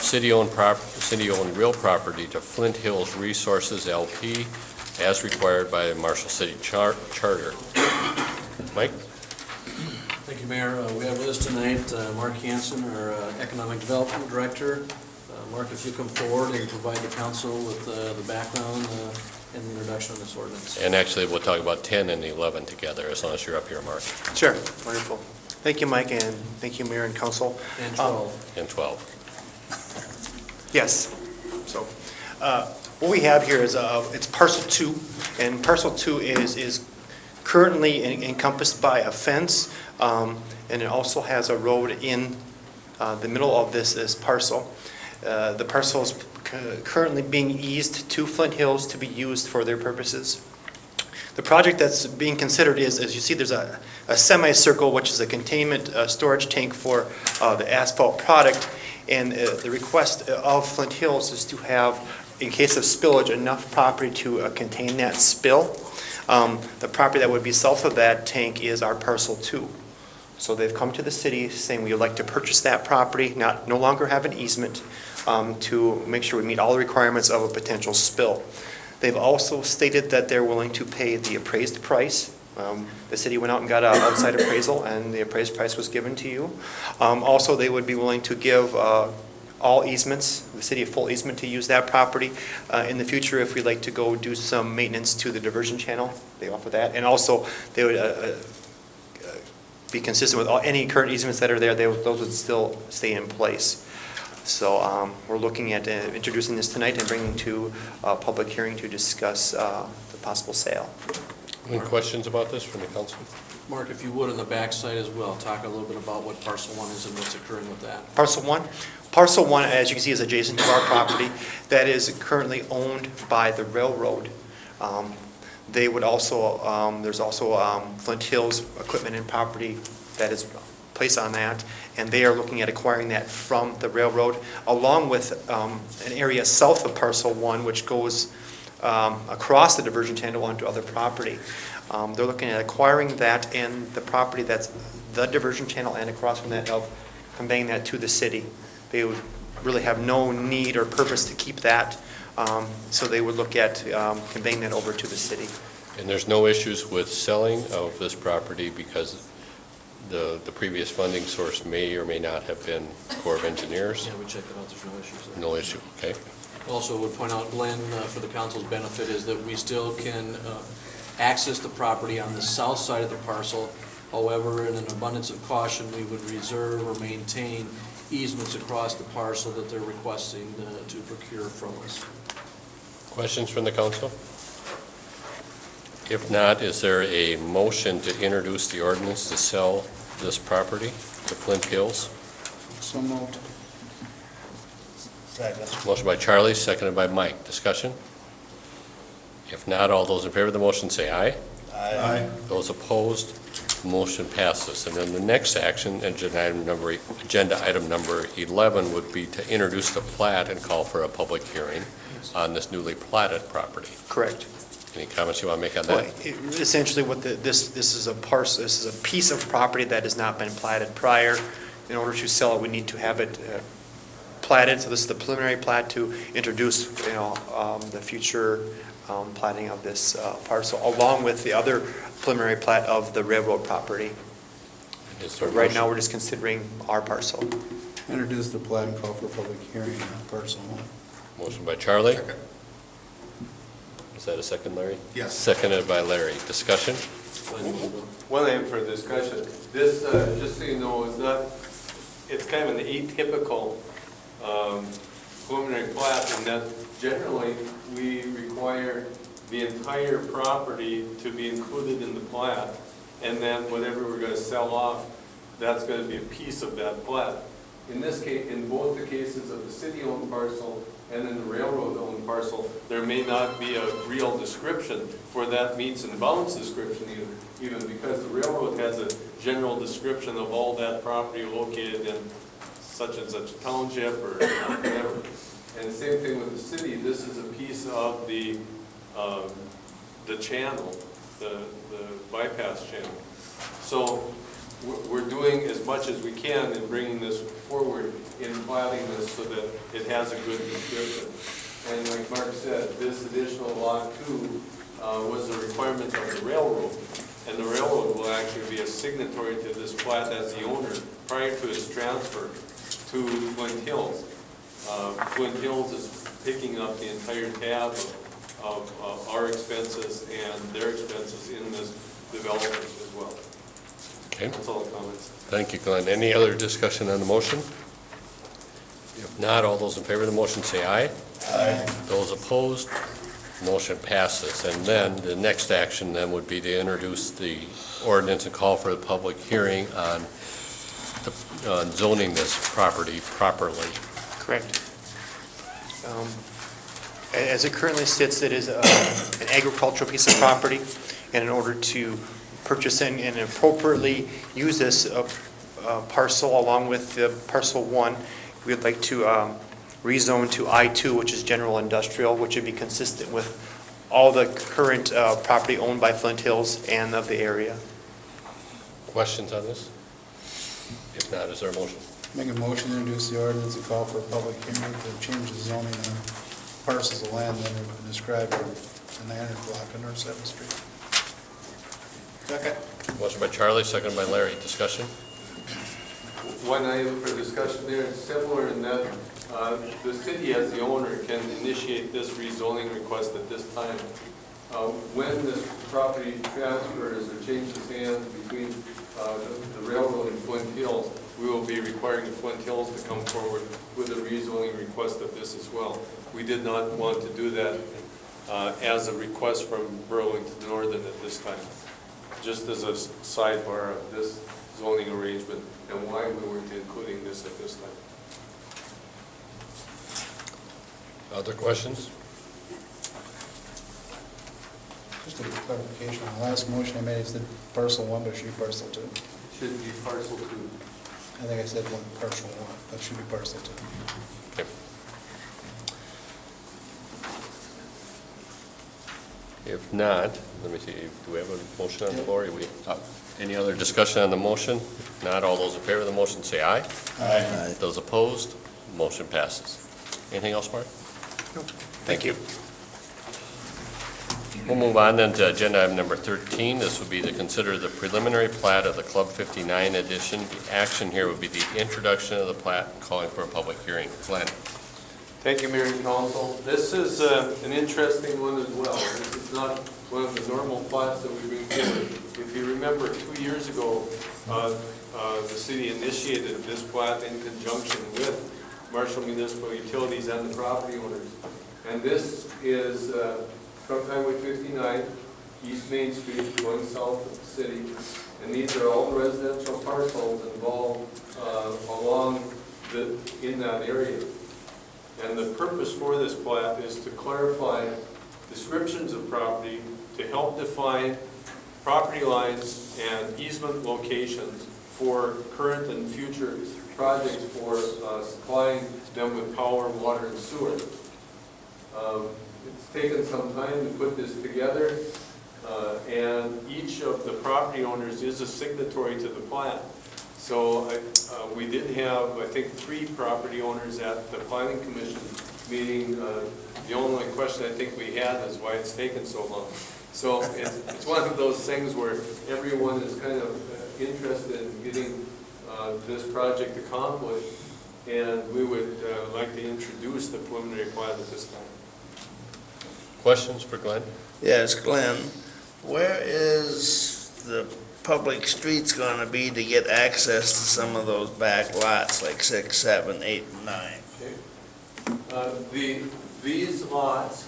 city-owned real property to Flint Hills Resources LP as required by the Marshall City Charter. Mike? Thank you, Mayor. We have with us tonight Mark Hansen, our Economic Development Director. Mark, if you come forward and provide the council with the background and the introduction of this ordinance. And actually, we'll talk about 10 and 11 together, as long as you're up here, Mark. Sure, wonderful. Thank you, Mike, and thank you, Mayor and Council. And 12. And 12. Yes, so, what we have here is, it's parcel 2, and parcel 2 is currently encompassed by a fence, and it also has a road in the middle of this parcel. The parcel is currently being eased to Flint Hills to be used for their purposes. The project that's being considered is, as you see, there's a semicircle, which is a containment storage tank for the asphalt product. And the request of Flint Hills is to have, in case of spillage, enough property to contain that spill. The property that would be south of that tank is our parcel 2. So they've come to the city saying we would like to purchase that property, no longer have an easement, to make sure we meet all the requirements of a potential spill. They've also stated that they're willing to pay the appraised price. The city went out and got an outside appraisal, and the appraised price was given to you. Also, they would be willing to give all easements, the city a full easement to use that property. In the future, if we'd like to go do some maintenance to the diversion channel, they offer that. And also, they would be consistent with any current easements that are there, those would still stay in place. So we're looking at introducing this tonight and bringing to a public hearing to discuss the possible sale. Any questions about this from the council? Mark, if you would, on the backside as well, talk a little bit about what parcel 1 is and what's occurring with that. Parcel 1? Parcel 1, as you can see, is adjacent to our property. That is currently owned by the railroad. They would also, there's also Flint Hills equipment and property that is placed on that, and they are looking at acquiring that from the railroad, along with an area south of Parcel 1, which goes across the diversion channel onto other property. They're looking at acquiring that and the property that's the diversion channel and across from that, of conveying that to the city. They would really have no need or purpose to keep that, so they would look at conveying that over to the city. And there's no issues with selling of this property because the previous funding source may or may not have been Corps of Engineers? Yeah, we checked it out, there's no issues there. No issue, okay. Also would point out, Glenn, for the council's benefit, is that we still can access the property on the south side of the parcel. However, in an abundance of caution, we would reserve or maintain easements across the parcel that they're requesting to procure from us. Questions from the council? If not, is there a motion to introduce the ordinance to sell this property to Flint Hills? So moved. Second. Motion by Charlie, seconded by Mike. Discussion? If not, all those in favor of the motion say aye. Aye. Those opposed, motion passes. And then the next action, agenda item number 11, would be to introduce the plat and call for a public hearing on this newly platted property. Correct. Any comments you want to make on Well, that? essentially, what this is a parcel. This is a piece of property that has not been platted prior. In order to sell it, we need to have it platted. So this is the preliminary plat to introduce, the future platting of this parcel, along with the other preliminary plat of the railroad property. Is there a Right now, motion? we're just considering our parcel. Introduce the plat and call for public hearing on parcel 1. Motion by Charlie. Second. Is that a second, Larry? Yes. Seconded by Larry. Discussion? Glenn, you will go. One item for discussion. This, just so you know, is not, it's kind of an atypical preliminary plat in that generally we require the entire property to be included in the plat, and then whatever we're going to sell off, that's going to be a piece of that plat. In this case, in both the cases of the city-owned parcel and in the railroad-owned parcel, there may not be a real description for that meets and bounds description even because the railroad has a general description of all that property located in such and such a township or whatever. And the same thing with the city. This is a piece of the channel, the bypass channel. So we're doing as much as we can in bringing this forward in platting this so that it has a good description. And like Mark said, this additional lot 2 was a requirement of the railroad. And the railroad will actually be a signatory to this plat as the owner prior to its transfer to Flint Hills. Flint Hills is picking up the entire tab of our expenses and their expenses in this development as well. Okay. That's all the comments. Thank you, Glenn. Any other discussion on the motion? If not, all those in favor of the motion say aye. Aye. Those opposed, Motion passes. And then the next action then would be to introduce the ordinance and call for the public hearing on zoning this property properly. Correct. As it currently sits, it is an agricultural piece of property, and in order to purchase and appropriately use this parcel along with the parcel 1, we would like to rezone to I-2, which is general industrial, which would be consistent with all the current property owned by Flint Hills and of the area. Questions on this? If not, is there a motion? Make a motion to introduce the ordinance and call for a public hearing to change the zoning on parcels of land that are described in the 900 block on North 7th Street. Second. Motion by Charlie, second by Larry. Discussion? One item for discussion there, it's similar in that the city as the owner can initiate this rezoning request at this time. When this property transfers or changes hands between the railroad and Flint Hills, we will be requiring Flint Hills to come forward with a rezoning request of this as well. We did not want to do that as a request from Burlington Northern at this time, just as a sidebar of this zoning arrangement and why we weren't including this at this time. Other questions? Just a clarification, on the last motion I made, it said parcel 1, but it should be parcel 2. Should be parcel 2. I think I said parcel 1, that should be parcel 2. Okay. If not, let me see, do we have a motion on the floor? Any other discussion on the motion? If not, all those in favor of the motion say aye. Aye. Those opposed, motion passes. Anything else, Mark? No. Thank you. We'll move on then to agenda item number 13. This would be to consider the preliminary plat of the Club 59 edition. The action here would be the introduction of the plat and calling for a public hearing. Glenn. Thank you, Mayor and Council. This is an interesting one as well. This is not one of the normal plats that we've been given. If you remember, 2 years ago, the city initiated this plat in conjunction with Marshall Municipal Utilities and the property owners. And this is Truck Highway 59, East Main Street, going south of the city. And these are all the residential parcels involved in that area. And the purpose for this plat is to clarify descriptions of property, to help define property lines and easement locations for current and future projects for supplying them with power, water, and sewer. It's taken some time to put this together, and each of the property owners is a signatory to the plat. So we did have, I think, 3 property owners at the Planning Commission meeting. The only question I think we had is why it's taken so long. So it's one of those things where everyone is kind of interested in getting this project accomplished, and we would like to introduce the preliminary plat at this time. Questions for Glenn? Yes, Glenn, where is the public streets going to be to get access to some of those back lots, like 6, 7, 8, and 9? Okay. These lots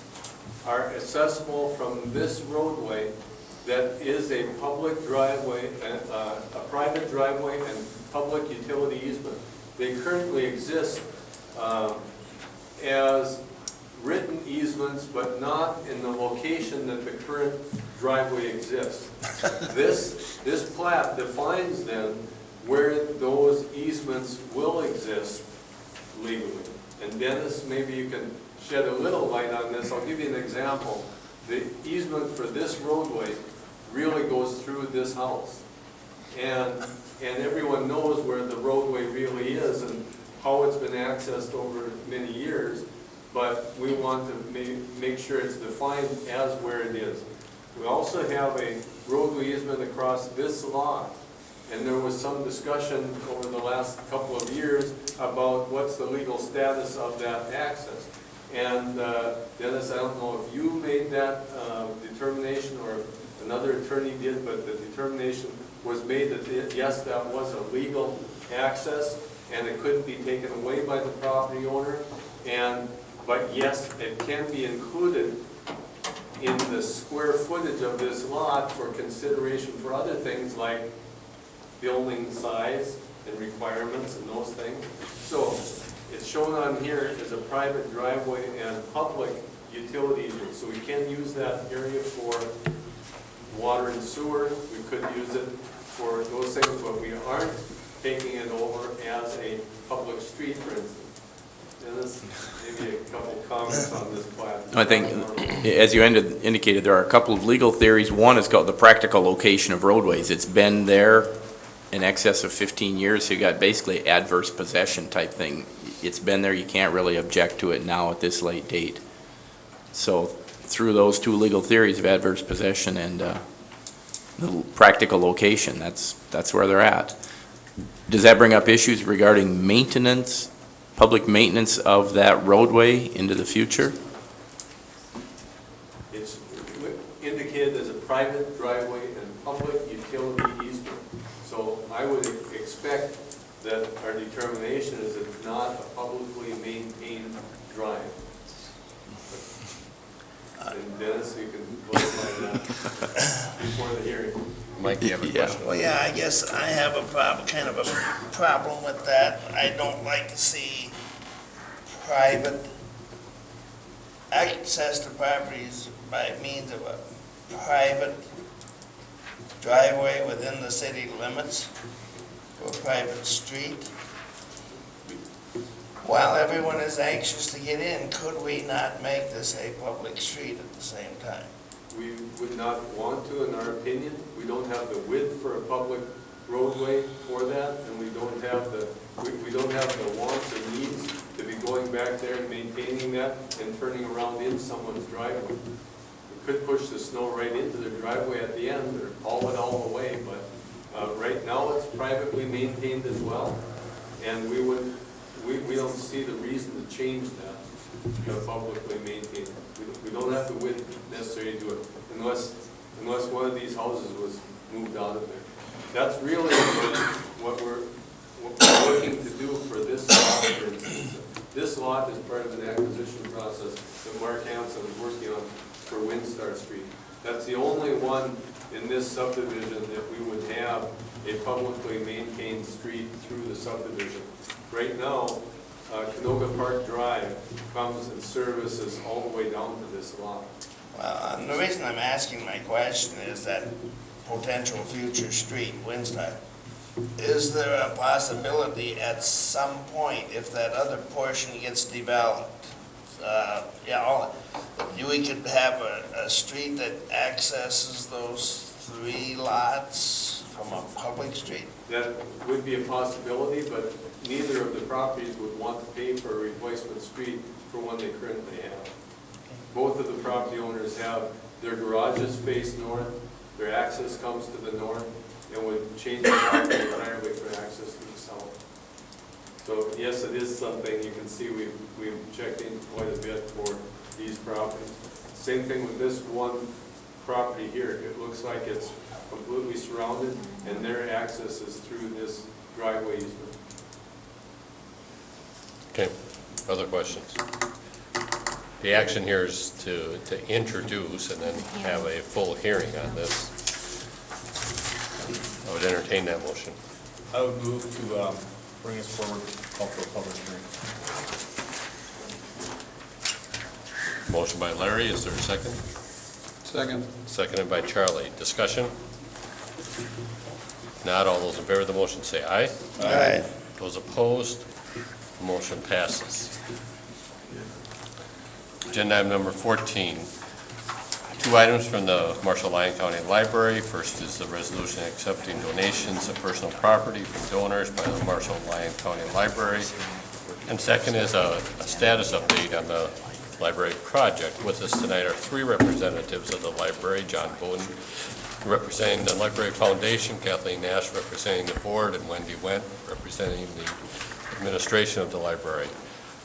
are accessible from this roadway that is a public driveway, a private driveway and public utility easement. They currently exist as written easements, but not in the location that the current driveway exists. This plat defines then where those easements will exist legally. And Dennis, maybe you can shed a little light on this. I'll give you an example. The easement for this roadway really goes through this house. And everyone knows where the roadway really is and how it's been accessed over many years, but we want to make sure it's defined as where it is. We also have a roadway easement across this lot, and there was some discussion over the last couple of years about what's the legal status of that access. And Dennis, I don't know if you made that determination or another attorney did, but the determination was made that yes, that was a legal access and it couldn't be taken away by the property owner. But yes, it can be included in the square footage of this lot for consideration for other things like building size and requirements and those things. So it's shown on here as a private driveway and public utility easement. So we can use that area for water and sewer. We could use it for those things, but we aren't taking it over as a public street, for instance. Dennis, maybe a couple comments on this plat. I think, as you indicated, there are a couple of legal theories. One is called the practical location of roadways. It's been there in excess of 15 years, so you got basically adverse possession type thing. It's been there, you can't really object to it now at this late date. So through those two legal theories of adverse possession and the practical location, that's where they're at. Does that bring up issues regarding maintenance, public maintenance of that roadway into the future? It's indicated as a private driveway and public utility easement. So I would expect that our determination is it's not a publicly maintained drive. And Dennis, you can clarify that before the hearing. Mike, you have a question? Well, yeah, I guess I have a kind of a problem with that. I don't like to see private access to properties by means of a private driveway within the city limits to a private street. While everyone is anxious to get in, could we not make this a public street at the same time? We would not want to, in our opinion. We don't have the width for a public roadway for that, and we don't have the wants or needs to be going back there and maintaining that and turning around in someone's driveway. We could push the snow right into their driveway at the end or haul it all the way, but right now it's privately maintained as well, and we don't see the reason to change that to publicly maintained. We don't have the width necessary to do it unless one of these houses was moved out of there. That's really what we're looking to do for this lot, for instance. This lot is part of an acquisition process that Mark Hansen was working on for Windstar Street. That's the only one in this subdivision that we would have a publicly maintained street through the subdivision. Right now, Canoga Park Drive comes and services all the way down to this lot. Well, and the reason I'm asking my question is that potential future street, Windstar. Is there a possibility at some point, if that other portion gets developed, we could have a street that accesses those 3 lots from a public street? That would be a possibility, but neither of the properties would want to pay for a replacement street for one they currently have. Both of the property owners have their garages face north, their access comes to the north, and would change the property entirely for access to the south. So yes, it is something you can see we've checked in quite a bit for these properties. Same thing with this one property here. It looks like it's completely surrounded, and their access is through this driveway easement. Okay, other questions? The action here is to introduce and then have a full hearing on this. I would entertain that motion. I would move to bring us forward, call for a public hearing. Motion by Larry, is there a second? Second. Seconded by Charlie. Discussion? Not all those in favor of the motion say aye. Aye. Those opposed, the motion passes. Agenda item number 14. 2 items from the Marshall-Lyon County Library. First is the resolution accepting donations of personal property from donors by the Marshall-Lyon County Library. And second is a status update on the library project. With us tonight are 3 representatives of the library: John Bowden representing the Library Foundation, Kathleen Nash representing the board, and Wendy Wendt representing the administration of the library.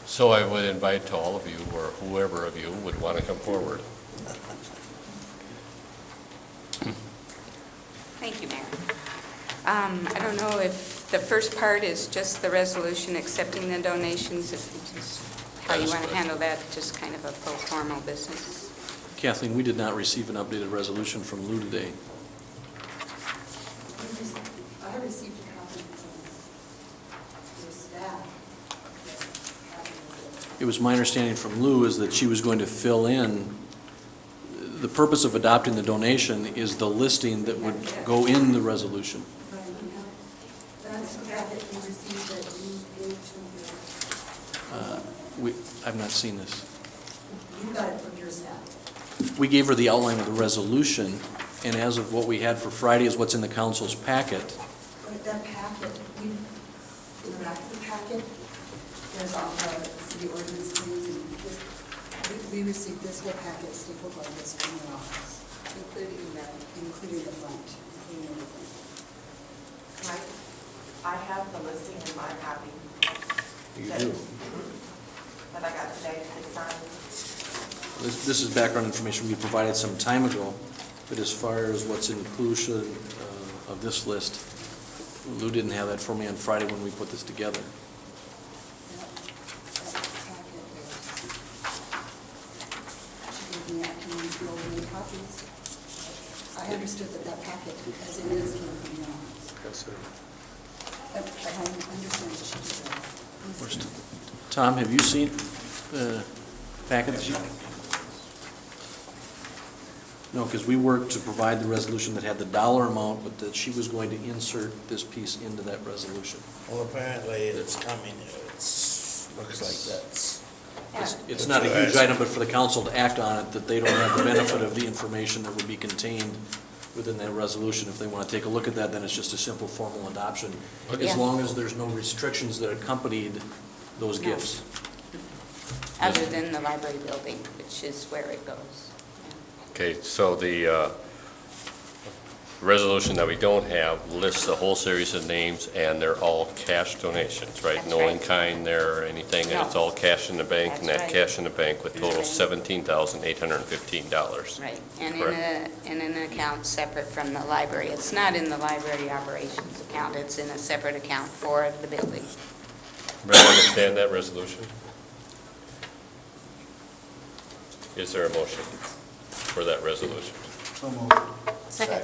So I would invite to all of you, or whoever of you would want to come forward. Thank you, Mayor. I don't know if the first part is just the resolution accepting the donations, if you just, how you want to handle that, just kind of a pro forma business. Kathleen, we did not receive an updated resolution from Lou today. I received a copy from your staff. It was my understanding from Lou is that she was going to fill in, the purpose of adopting the donation is the listing that would go in the resolution. That's the packet you received that you gave to I've not seen this. you got it from your staff. We gave her the outline of the resolution, and as of what we had for Friday is what's in the council's packet. But that packet, in the back of the packet, there's all the city ordinance things, and this, we received this whole packet stapled like this from your office, including the front, including everything. I have the listing in my copy. You do. That I got today to sign. This is background information we provided some time ago, but as far as what's inclusion of this list, Lou didn't have that for me on Friday when we put this together. That packet there, she gave me that, can you roll me copies? I understood that packet, as it is, came from your office. Yes, sir. But I understand that she did that. Tom, have you seen the package? No, because we worked to provide the resolution that had the dollar amount, but that she was going to insert this piece into that resolution. Well, apparently it's coming, looks like that's. It's not a huge item, but for the council to act on it, that they don't have the benefit of the information that would be contained within that resolution. If they want to take a look at that, then it's just a simple formal adoption, as long as there's no restrictions that accompanied those gifts. Other than the library building, which is where it goes. Okay, so the resolution that we don't have lists a whole series of names, and they're all cash donations, right? That's No right. in-kind there or anything, and it's No. all cash in the bank, and that That's right. cash in the bank would total That's right. $17,815. Right, and Correct. in an account separate from the library. It's not in the library operations account, it's in a separate account for the building. Everybody understand that resolution? Is there a motion for that resolution? So moved. Second.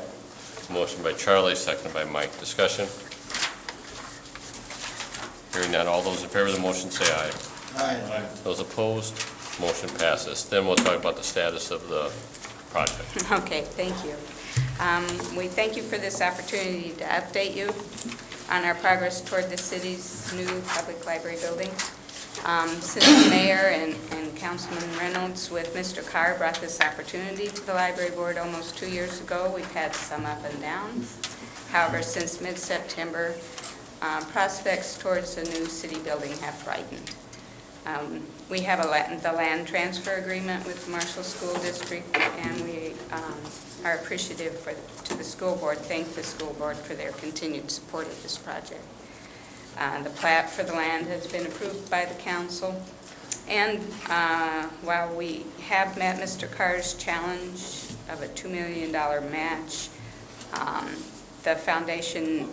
Motion by Charlie, seconded by Mike. Discussion? Hearing none, all those in favor of the motion say aye. Aye. Those opposed, motion passes. Then we'll talk about the status of the project. Okay, thank you. We thank you for this opportunity to update you on our progress toward the city's new public library building. Since the mayor and Councilman Reynolds with Mr. Carr brought this opportunity to the library board almost 2 years ago, we've had some up and downs. However, since mid-September, prospects towards the new city building have brightened. We have the land transfer agreement with the Marshall School District, and we are appreciative to the school board, thank the school board for their continued support of this project. The plat for the land has been approved by the council, and while we have met Mr. Carr's challenge of a $2 million match, the foundation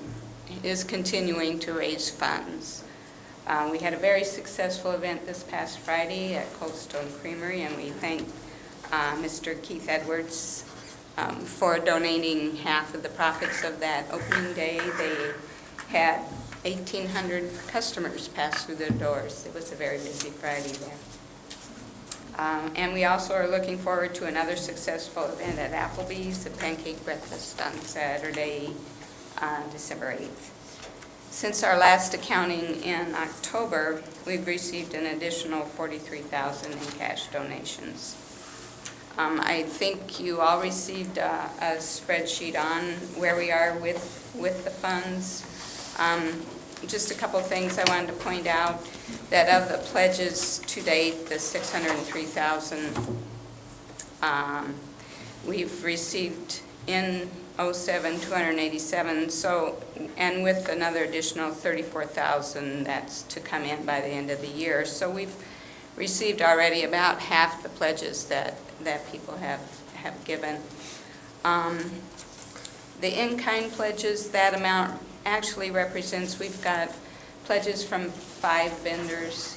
is continuing to raise funds. We had a very successful event this past Friday at Cold Stone Creamery, and we thank Mr. Keith Edwards for donating half of the profits of that opening day. They had 1,800 customers pass through their doors. It was a very busy Friday there. And we also are looking forward to another successful event at Applebee's, the Pancake Breakfast on Saturday, December 8th. Since our last accounting in October, we've received an additional $43,000 in cash donations. I think you all received a spreadsheet on where we are with the funds. Just a couple of things I wanted to point out, that of the pledges to date, the $603,000, we've received in 07, 287, so, and with another additional 34,000 that's to come in by the end of the year. So we've received already about half the pledges that people have given. The in-kind pledges, that amount actually represents, we've got pledges from 5 vendors.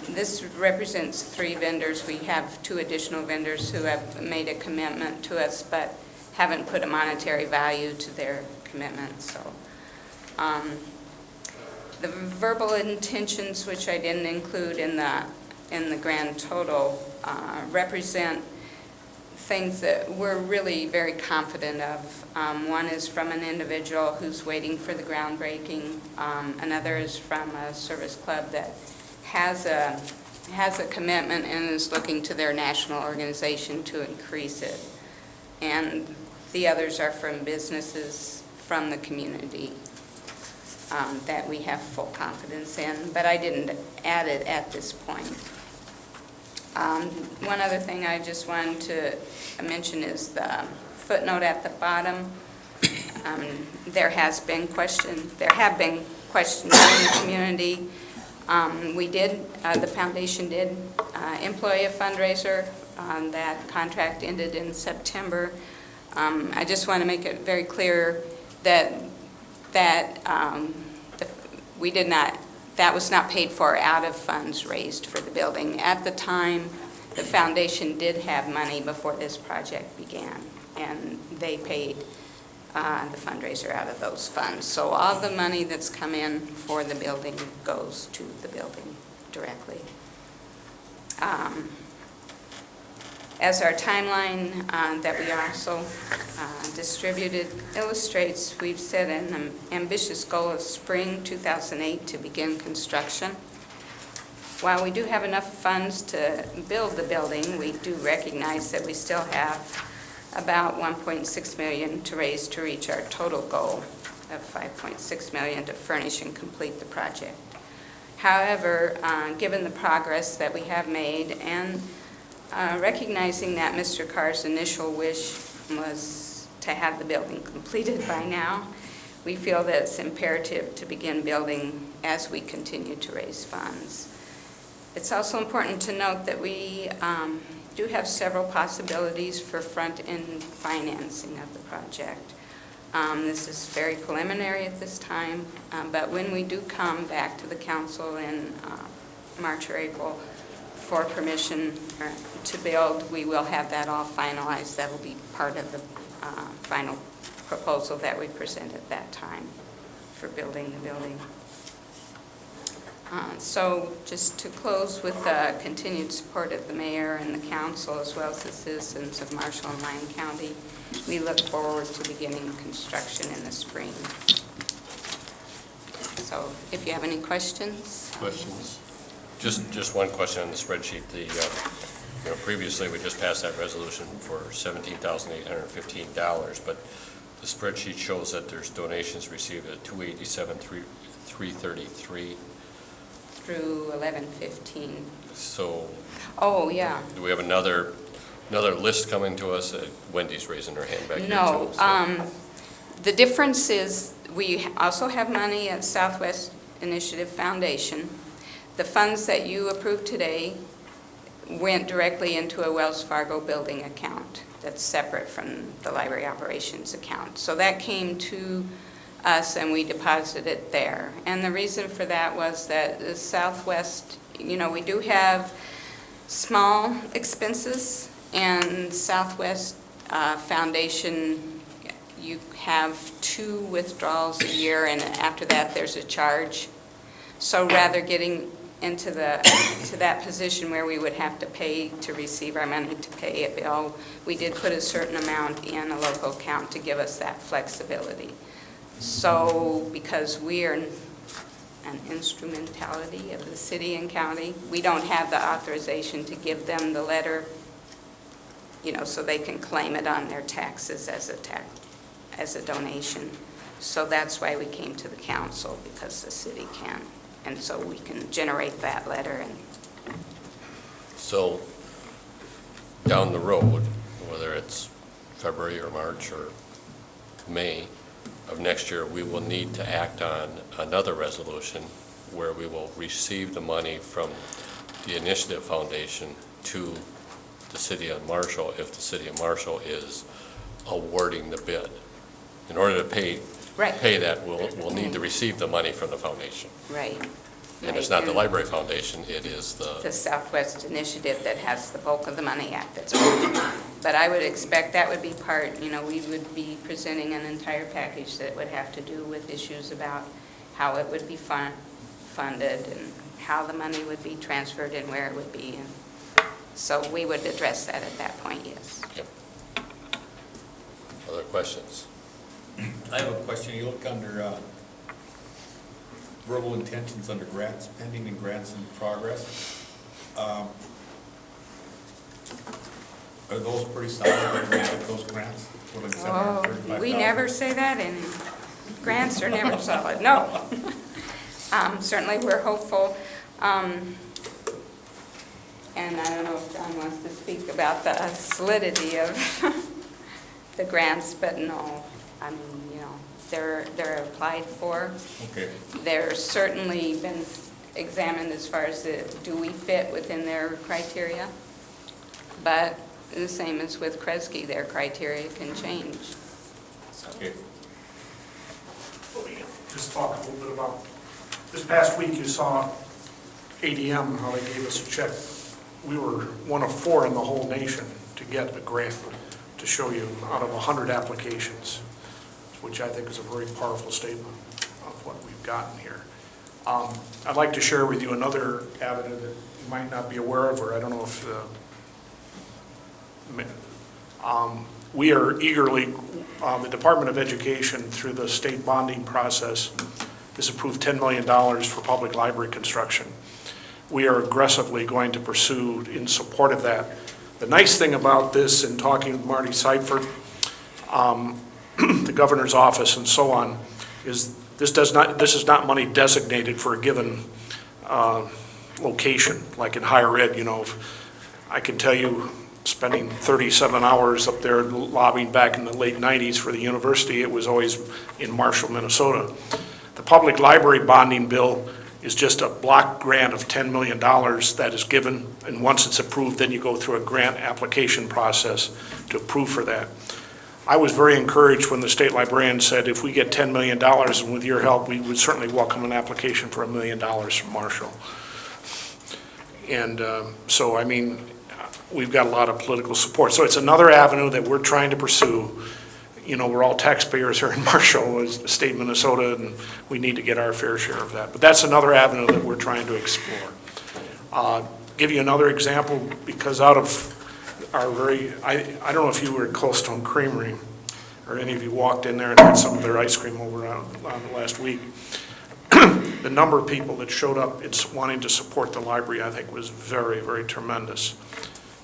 This represents 3 vendors. We have 2 additional vendors who have made a commitment to us, but haven't put a monetary value to their commitment, so. The verbal intentions, which I didn't include in the grand total, represent things that we're really very confident of. One is from an individual who's waiting for the groundbreaking. Another is from a service club that has a commitment and is looking to their national organization to increase it. And the others are from businesses from the community that we have full confidence in, but I didn't add it at this point. One other thing I just wanted to mention is the footnote at the bottom. There have been questions in the community. The foundation did employ a fundraiser. That contract ended in September. I just want to make it very clear that was not paid for out of funds raised for the building. At the time, the foundation did have money before this project began, and they paid the fundraiser out of those funds. So all the money that's come in for the building goes to the building directly. As our timeline that we also distributed illustrates, we've set an ambitious goal of spring 2008 to begin construction. While we do have enough funds to build the building, we do recognize that we still have about $1.6 million to raise to reach our total goal of $5.6 million to furnish and complete the project. However, given the progress that we have made and recognizing that Mr. Carr's initial wish was to have the building completed by now, we feel that it's imperative to begin building as we continue to raise funds. It's also important to note that we do have several possibilities for front-end financing of the project. This is very preliminary at this time, but when we do come back to the council in March or April for permission to build, we will have that all finalized. That will be part of the final proposal that we present at that time for building the building. So just to close with continued support of the mayor and the council as well as the citizens of Marshall and Lyon County, we look forward to beginning construction in the spring. So if you have any questions. Questions? Just one question on the spreadsheet. Previously we just passed that resolution for $17,815, but the spreadsheet shows that there's donations received at $287,333 through 11/15. So. Oh, yeah. Do we have another list coming to us? Wendy's raising her hand back here. No. Too, so. The difference is we also have money at Southwest Initiative Foundation. The funds that you approved today went directly into a Wells Fargo building account that's separate from the library operations account. So that came to us and we deposited it there. And the reason for that was that the Southwest, we do have small expenses, and Southwest Foundation, you have 2 withdrawals a year, and after that there's a charge. So rather getting into that position where we would have to pay to receive our money to pay a bill, we did put a certain amount in a local account to give us that flexibility. So because we are an instrumentality of the city and county, we don't have the authorization to give them the letter, so they can claim it on their taxes as a donation. So that's why we came to the council, because the city can. And so we can generate that letter. So down the road, whether it's February or March or May of next year, we will need to act on another resolution where we will receive the money from the Initiative Foundation to the City of Marshall if the City of Marshall is awarding the bid. In order to pay that, we'll need to receive the money from the foundation. Right. And it's Right, not the and- Library Foundation, it is the Southwest Initiative that has the bulk of the money at that's but I would expect that would be part, you know, we would be presenting an entire package that would have to do with issues about how it would be funded and how the money would be transferred and where it would be. And so we would address that at that point, yes. Yep. Other questions? I have a question. You look under verbal intentions under grants, pending and grants in progress. Are those pretty solid, when we get those grants? totaling Oh, $735,000? we never say that, and grants are never solid, no. Certainly, we're hopeful, and I don't know if John wants to speak about the solidity of the grants, but no, I mean, you know, they're applied for. Okay. They're certainly been examined as far as do we fit within their criteria? But the same as with Kresge, their criteria can change. Okay. Just talk a little bit about, this past week you saw ADM, how they gave us a check. We were one of 4 in the whole nation to get a grant, to show you, out of 100 applications, which I think is a very powerful statement of what we've gotten here. I'd like to share with you another avenue that you might not be aware of, or I don't know if we are eagerly, the Department of Education, through the state bonding process, has approved $10 million for public library construction. We are aggressively going to pursue in support of that. The nice thing about this, in talking with Marty Seifert, the governor's office and so on, is this is not money designated for a given location, like in higher ed. You know, I can tell you, spending 37 hours up there lobbying back in the late 90s for the university, it was always in Marshall, Minnesota. The public library bonding bill is just a block grant of $10 million that is given, and once it's approved, then you go through a grant application process to approve for that. I was very encouraged when the state librarian said, if we get $10 million, and with your help, we would certainly welcome an application for $1 million from Marshall. And so, I mean, we've got a lot of political support. So it's another avenue that we're trying to pursue. You know, we're all taxpayers here in Marshall, as the state of Minnesota, and we need to get our fair share of that. But that's another avenue that we're trying to explore. Give you another example, because out of our very, I don't know if you were at Coldstone Creamery, or any of you walked in there and had some of their ice cream over on last week. The number of people that showed up wanting to support the library, I think, was very, very tremendous.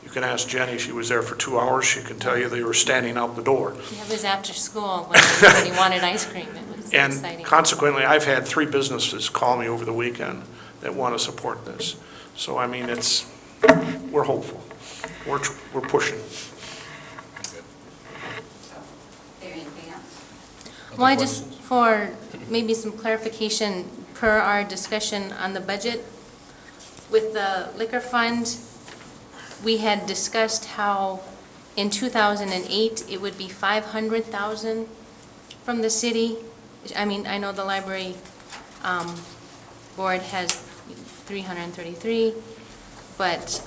You can ask Jenny, she was there for 2 hours, she can tell you they were standing out the door. It was after school when everybody wanted ice cream. It was exciting. And consequently, I've had 3 businesses call me over the weekend that want to support this. So, I mean, we're hopeful. We're pushing. Anything else? Well, I just, for maybe some clarification, per our discussion on the budget, with the liquor fund, we had discussed how in 2008, it would be 500,000 from the city. I mean, I know the library board has 333, but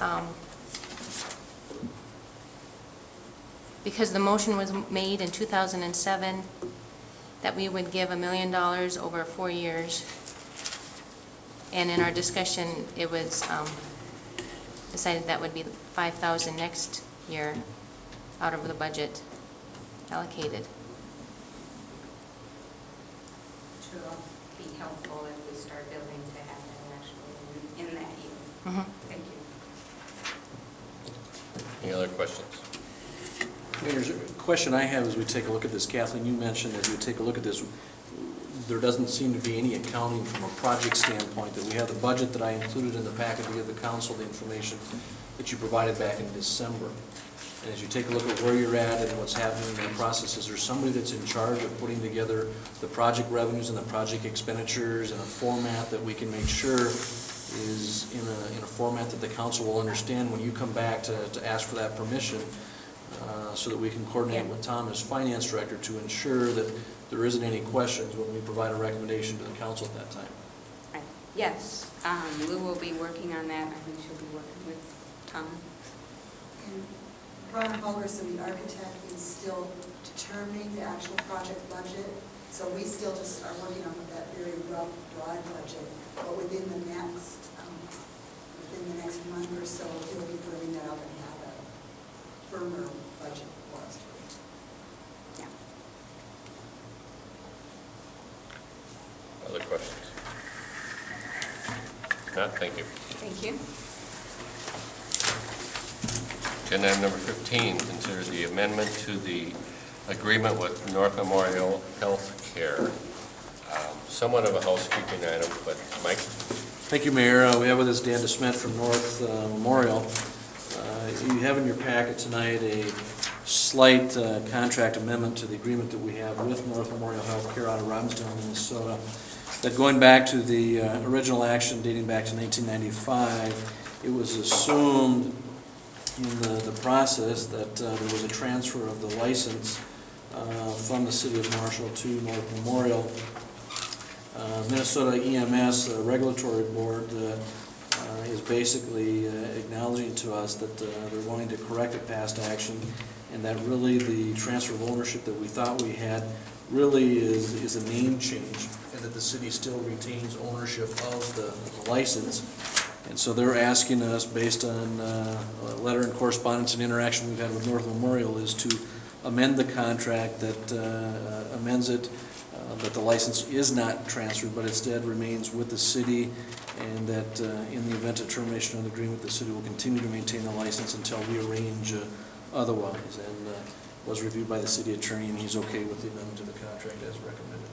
because the motion was made in 2007 that we would give $1 million over 4 years, and in our discussion, it was decided that would be 5,000 next year out of the budget allocated. Which will be helpful if we start building to have that actually in that year. Mhm. Thank you. Any other questions? There's a question I have as we take a look at this. Kathleen, you mentioned as we take a look at this, there doesn't seem to be any accounting from a project standpoint, that we have the budget that I included in the packet to give the council the information that you provided back in December. And as you take a look at where you're at and what's happening in that process, is there somebody that's in charge of putting together the project revenues and the project expenditures in a format that we can make sure is in a format that the council will understand when you come back to ask for that permission, so that we can coordinate with Tom as finance director to ensure that there isn't any questions when we provide a recommendation to the council at that time? Right. Yes. Lou will be working on that. I think she'll be working with Tom. And Ron Holgerson, the architect, is still determining the actual project budget. So we still just are working on that very rough, broad budget. But within the next month or so, he'll be putting that out and have a firmer budget for us. Other questions? Not, thank you. Thank you. Agenda item number 15, consider the amendment to the agreement with North Memorial Health Care. Somewhat of a housekeeping item, but Mike? Thank you, Mayor. We have with us Dan DeSmet from North Memorial. You have in your packet tonight a slight contract amendment to the agreement that we have with North Memorial Health Care out of Robbinsdale, Minnesota. That going back to the original action dating back to 1995, it was assumed in the process that there was a transfer of the license from the City of Marshall to North Memorial. Minnesota EMS Regulatory Board is basically acknowledging to us that they're willing to correct a past action, and that really the transfer of ownership that we thought we had really is a name change, and that the city still retains ownership of the license. And so they're asking us, based on a letter and correspondence and interaction we've had with North Memorial, is to amend the contract that amends it, that the license is not transferred, but instead remains with the city, and that in the event of termination of the agreement, the city will continue to maintain the license until we arrange otherwise. And was reviewed by the city attorney, and he's okay with the amendment to the contract as recommended.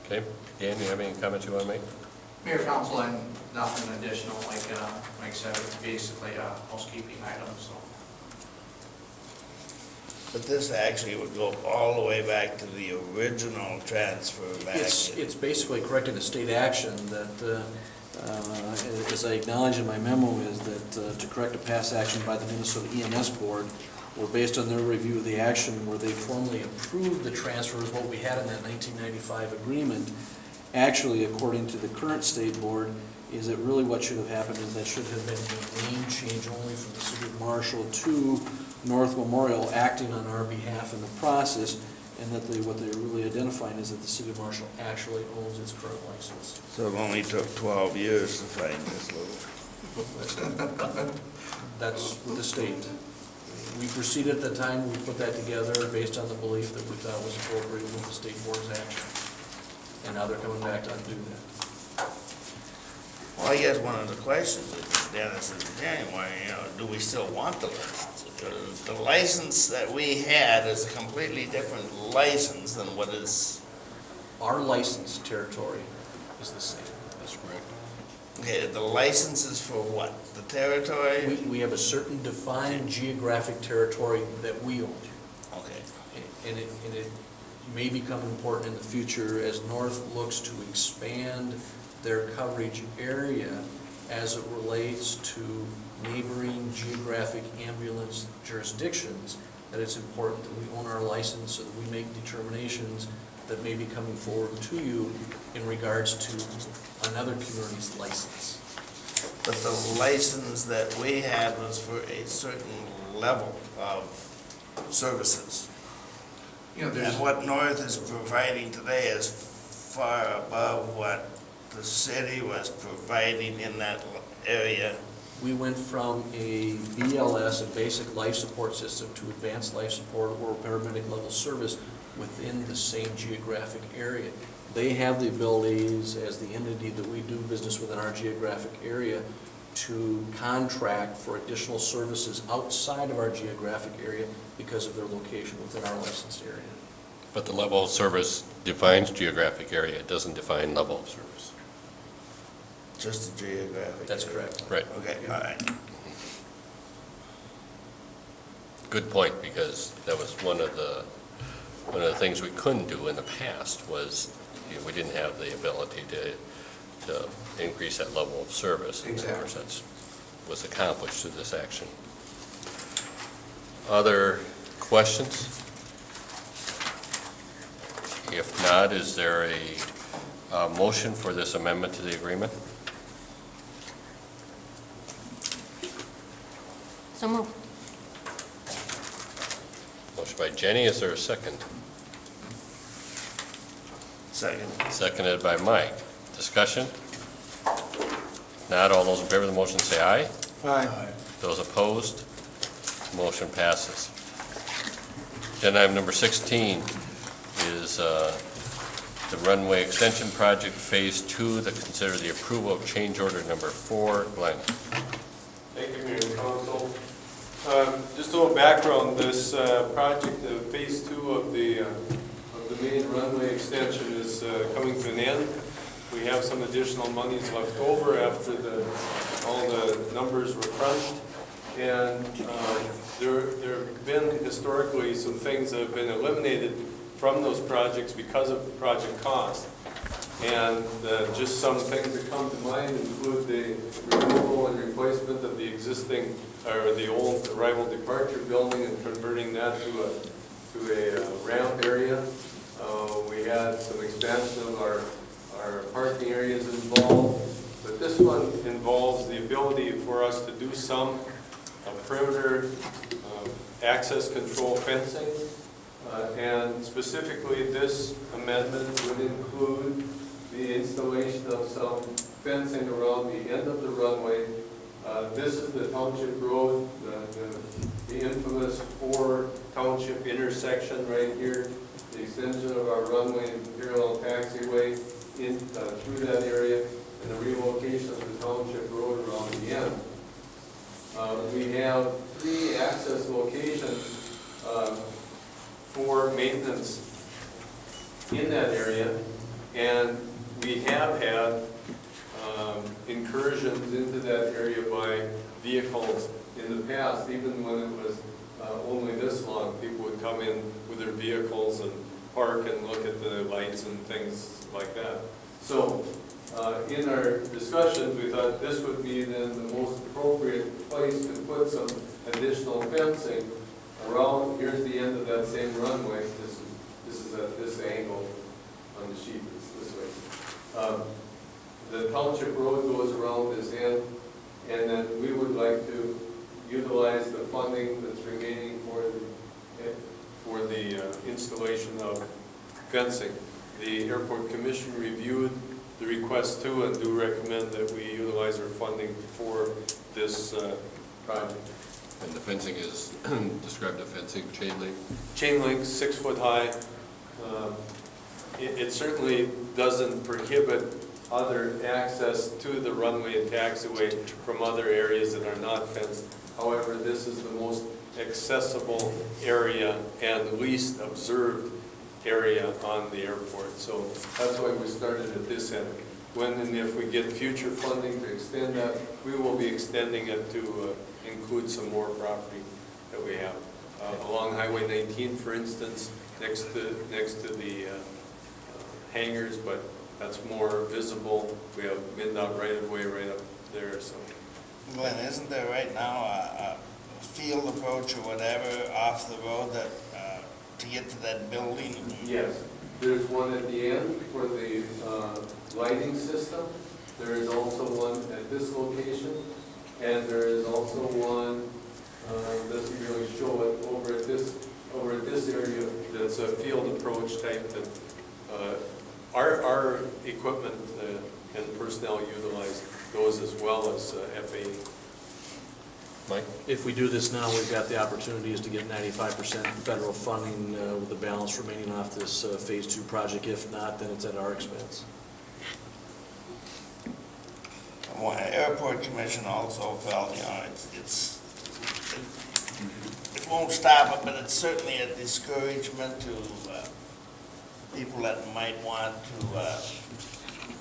Okay. Dan, do you have any comments you want to make? Mayor, Council, and nothing additional, like Mike said, it's basically a housekeeping item, so. But this actually would go all the way back to the original transfer back. It's basically correcting a state action that, as I acknowledge in my memo, is that to correct a past action by the Minnesota EMS Board, were based on their review of the action where they formally approved the transfer as what we had in that 1995 agreement. Actually, according to the current state board, is that really what should have happened is that should have been a name change only from the City of Marshall to North Memorial, acting on our behalf in the process, and that what they're really identifying is that the City of Marshall actually owns its current license. So it only took 12 years to find this little. That's with the state. We proceeded at the time, we put that together based on the belief that we thought was appropriate with the state board's action. And now they're coming back to undo that. Well, I guess one of the questions is, Dennis and January, do we still want the license? The license that we had is a completely different license than what is... Our license territory is the same. That's correct. Okay, the license is for what? The territory? We have a certain defined geographic territory that we own. Okay. And it may become important in the future as North looks to expand their coverage area as it relates to neighboring geographic ambulance jurisdictions, that it's important that we own our license so that we make determinations that may be coming forward to you in regards to another community's license. But the license that we had was for a certain level of services. And what North is providing today is far above what the city was providing in that area. We went from a BLS, a basic life support system, to advanced life support or paramedic level service within the same geographic area. They have the abilities, as the entity that we do business within our geographic area, to contract for additional services outside of our geographic area because of their location within our licensed area. But the level of service defines geographic area. It doesn't define level of service. Just the geographic. That's correct. Right. Okay, all right. Good point, because that was one of the things we couldn't do in the past was we didn't have the ability to increase that level of service. And of course, that was accomplished through this action. Other questions? If not, is there a motion for this amendment to the agreement? So move. Motion by Jenny, is there a second? Second. Seconded by Mike. Discussion? Not all those in favor of the motion say aye. Aye. Those opposed? Motion passes. Agenda item number 16 is the runway extension project Phase 2, to consider the approval of change order number 4. Glenn. Thank you, Mayor and Council. Just a little background, this project, Phase 2 of the main runway extension is coming to an end. We have some additional monies left over after all the numbers were crunched. And there have been historically some things that have been eliminated from those projects because of the project cost. And just some things that come to mind include the removal and replacement of the existing, or the old arrival departure building and converting that to a ramp area. We had some expansion of our parking areas involved, but this one involves the ability for us to do some perimeter access control fencing, and specifically this amendment would include the installation of some fencing around the end of the runway. This is the Township Road, the infamous 4 Township intersection right here, the extension of our runway and parallel taxiway through that area, and the relocation of the Township Road around the end. We have 3 access locations for maintenance in that area, and we have had incursions into that area by vehicles in the past. Even when it was only this long, people would come in with their vehicles and park and look at the lights and things like that. So in our discussions, we thought this would be then the most appropriate place to put some additional fencing around. Here's the end of that same runway. This is at this angle on the sheet. It's this way. The Township Road goes around this end, and then we would like to utilize the funding that's remaining for the installation of fencing. The Airport Commission reviewed the request too, and do recommend that we utilize our funding for this project. And the fencing is, describe the fencing, chain link? Chain link, 6 foot high. It certainly doesn't prohibit other access to the runway and taxiway from other areas that are not fenced. However, this is the most accessible area and least observed area on the airport. So that's why we started at this end. When and if we get future funding to extend that, we will be extending it to include some more property that we have. Along Highway 19, for instance, next to the hangars, but that's more visible. We have MnDOT right-of-way right up there. So, Glenn, isn't there right now a field approach or whatever off the road that to get to that building? yes, there's one at the end for the lighting system. There is also one at this location, and there is also one, doesn't really show it, over at this area. That's a field approach type that our equipment and personnel utilize those as well as FAA. Mike? If we do this now, we've got the opportunities to get 95% federal funding with the balance remaining off this Phase 2 project. If not, then it's at our expense. Well, Airport Commission also felt, it won't stop it, but it's certainly a discouragement to people that might want to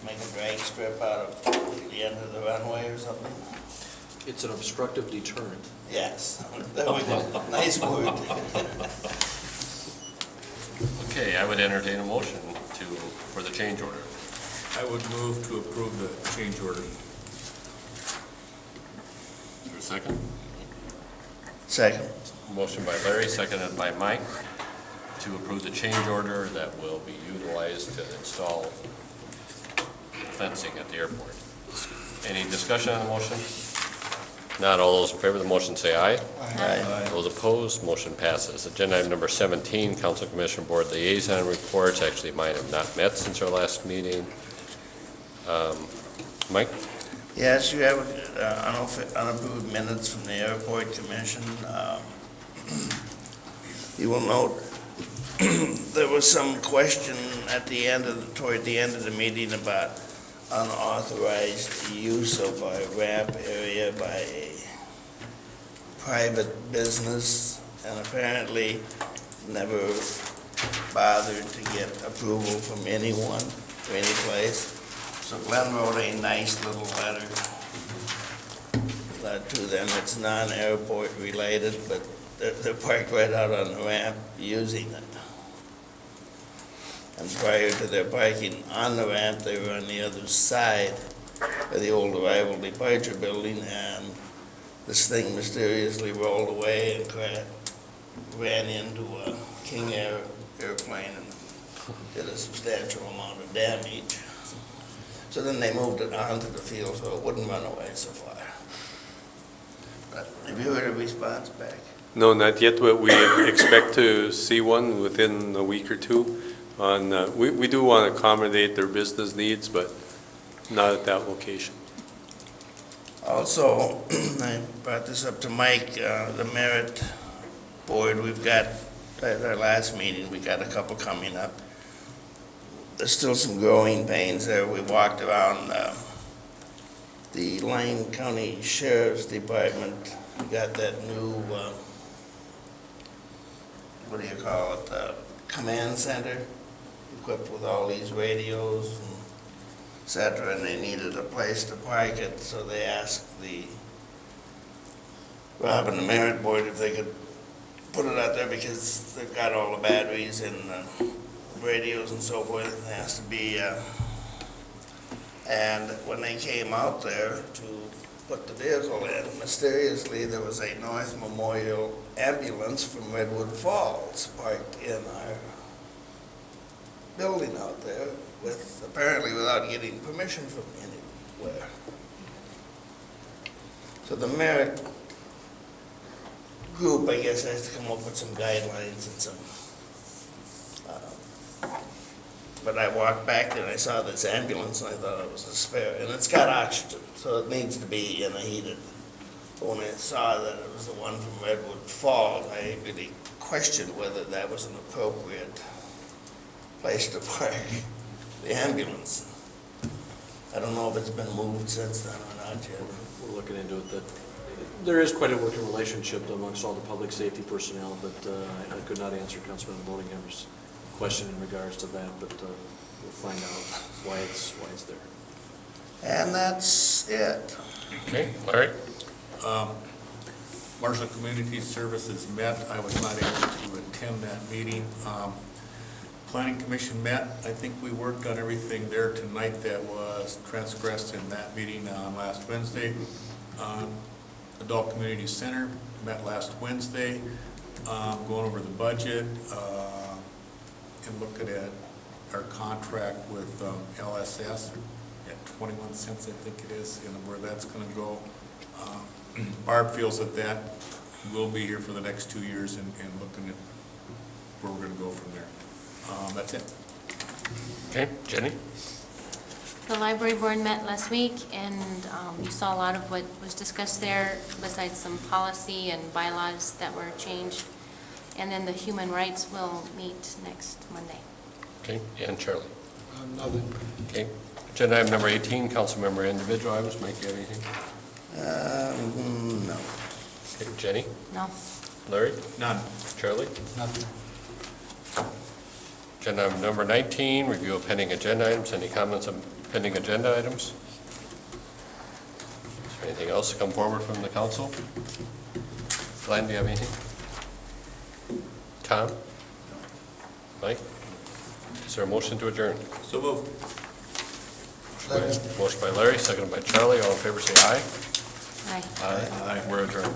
make a drag strip out of the end of the runway or something. It's an obstructive deterrent. Yes, nice word. Okay, I would entertain a motion for the change order. I would move to approve the change order. Is there a second? Second. Motion by Larry, seconded by Mike, to approve the change order that will be utilized to install fencing at the airport. Any discussion on the motion? Not all those in favor of the motion say aye. Aye. Those opposed, motion passes. Agenda item number 17, Council Commission Board Liaison Reports. Actually, mine have not met since our last meeting. Mike? Yes, you have unapproved minutes from the Airport Commission. You will note there was some question at the end toward the end of the meeting about unauthorized use of a ramp area by a private business, and apparently never bothered to get approval from anyone or any place. So Glenn wrote a nice little letter to them. It's non-airport related, but they're parked right out on the ramp using it. And prior to their parking on the ramp, they were on the other side of the old arrival departure building, and this thing mysteriously rolled away and ran into a King Air airplane and did a substantial amount of damage. So then they moved it onto the field so it wouldn't run away so far. But have you heard a response back? No, not yet, but we expect to see one within a week or two. We do want to accommodate their business needs, but not at that location. Also, I brought this up to Mike, the Merit Board, we've got, at our last meeting, we got a couple coming up. There's still some growing pains there. We walked around the Lane County Sheriff's Department. We got that new, what do you call it, command center, equipped with all these radios and et cetera, and they needed a place to park it, so they asked Rob and the Merit Board if they could put it out there because they've got all the batteries and radios and so forth, and it has to be, and when they came out there to put the vehicle in, mysteriously there was a North Memorial ambulance from Redwood Falls parked in our building out there, with apparently without getting permission from anywhere. So the Merit group, I guess, has to come up with some guidelines and some, but I walked back and I saw this ambulance and I thought it was a spare, and it's got oxygen, so it needs to be in a heated. But when I saw that it was the one from Redwood Falls, I really questioned whether that was an appropriate place to park the ambulance. I don't know if it's been moved since then or not yet. We're looking into it. There is quite a working relationship amongst all the public safety personnel, but I could not answer Councilman Boldinghammer's question in regards to that, but we'll find out why it's there. And that's it. Okay, Larry? Marshall Community Services met. I was not able to attend that meeting. Planning Commission met. I think we worked on everything there tonight that was transgressed in that meeting last Wednesday. Adult Community Center met last Wednesday, going over the budget and looking at our contract with LSS at 21 cents, I think it is, and where that's going to go. Barb feels that will be here for the next 2 years and looking at where we're going to go from there. That's it. Okay, Jenny? The library board met last week, and you saw a lot of what was discussed there, besides some policy and bylaws that were changed. And then the human rights will meet next Monday. Okay, and Charlie? Nothing. Okay. Agenda item number 18, council member individual items. Mike, you have anything? No. Okay, Jenny? No. Larry? None. Charlie? Nothing. Agenda item number 19, review of pending agenda items. Any comments on pending agenda items? Is there anything else to come forward from the council? Glenn, do you have anything? Tom? Mike? Is there a motion to adjourn? So moved. Motion by Larry, seconded by Charlie. All in favor say aye. Aye. Aye. We're adjourned.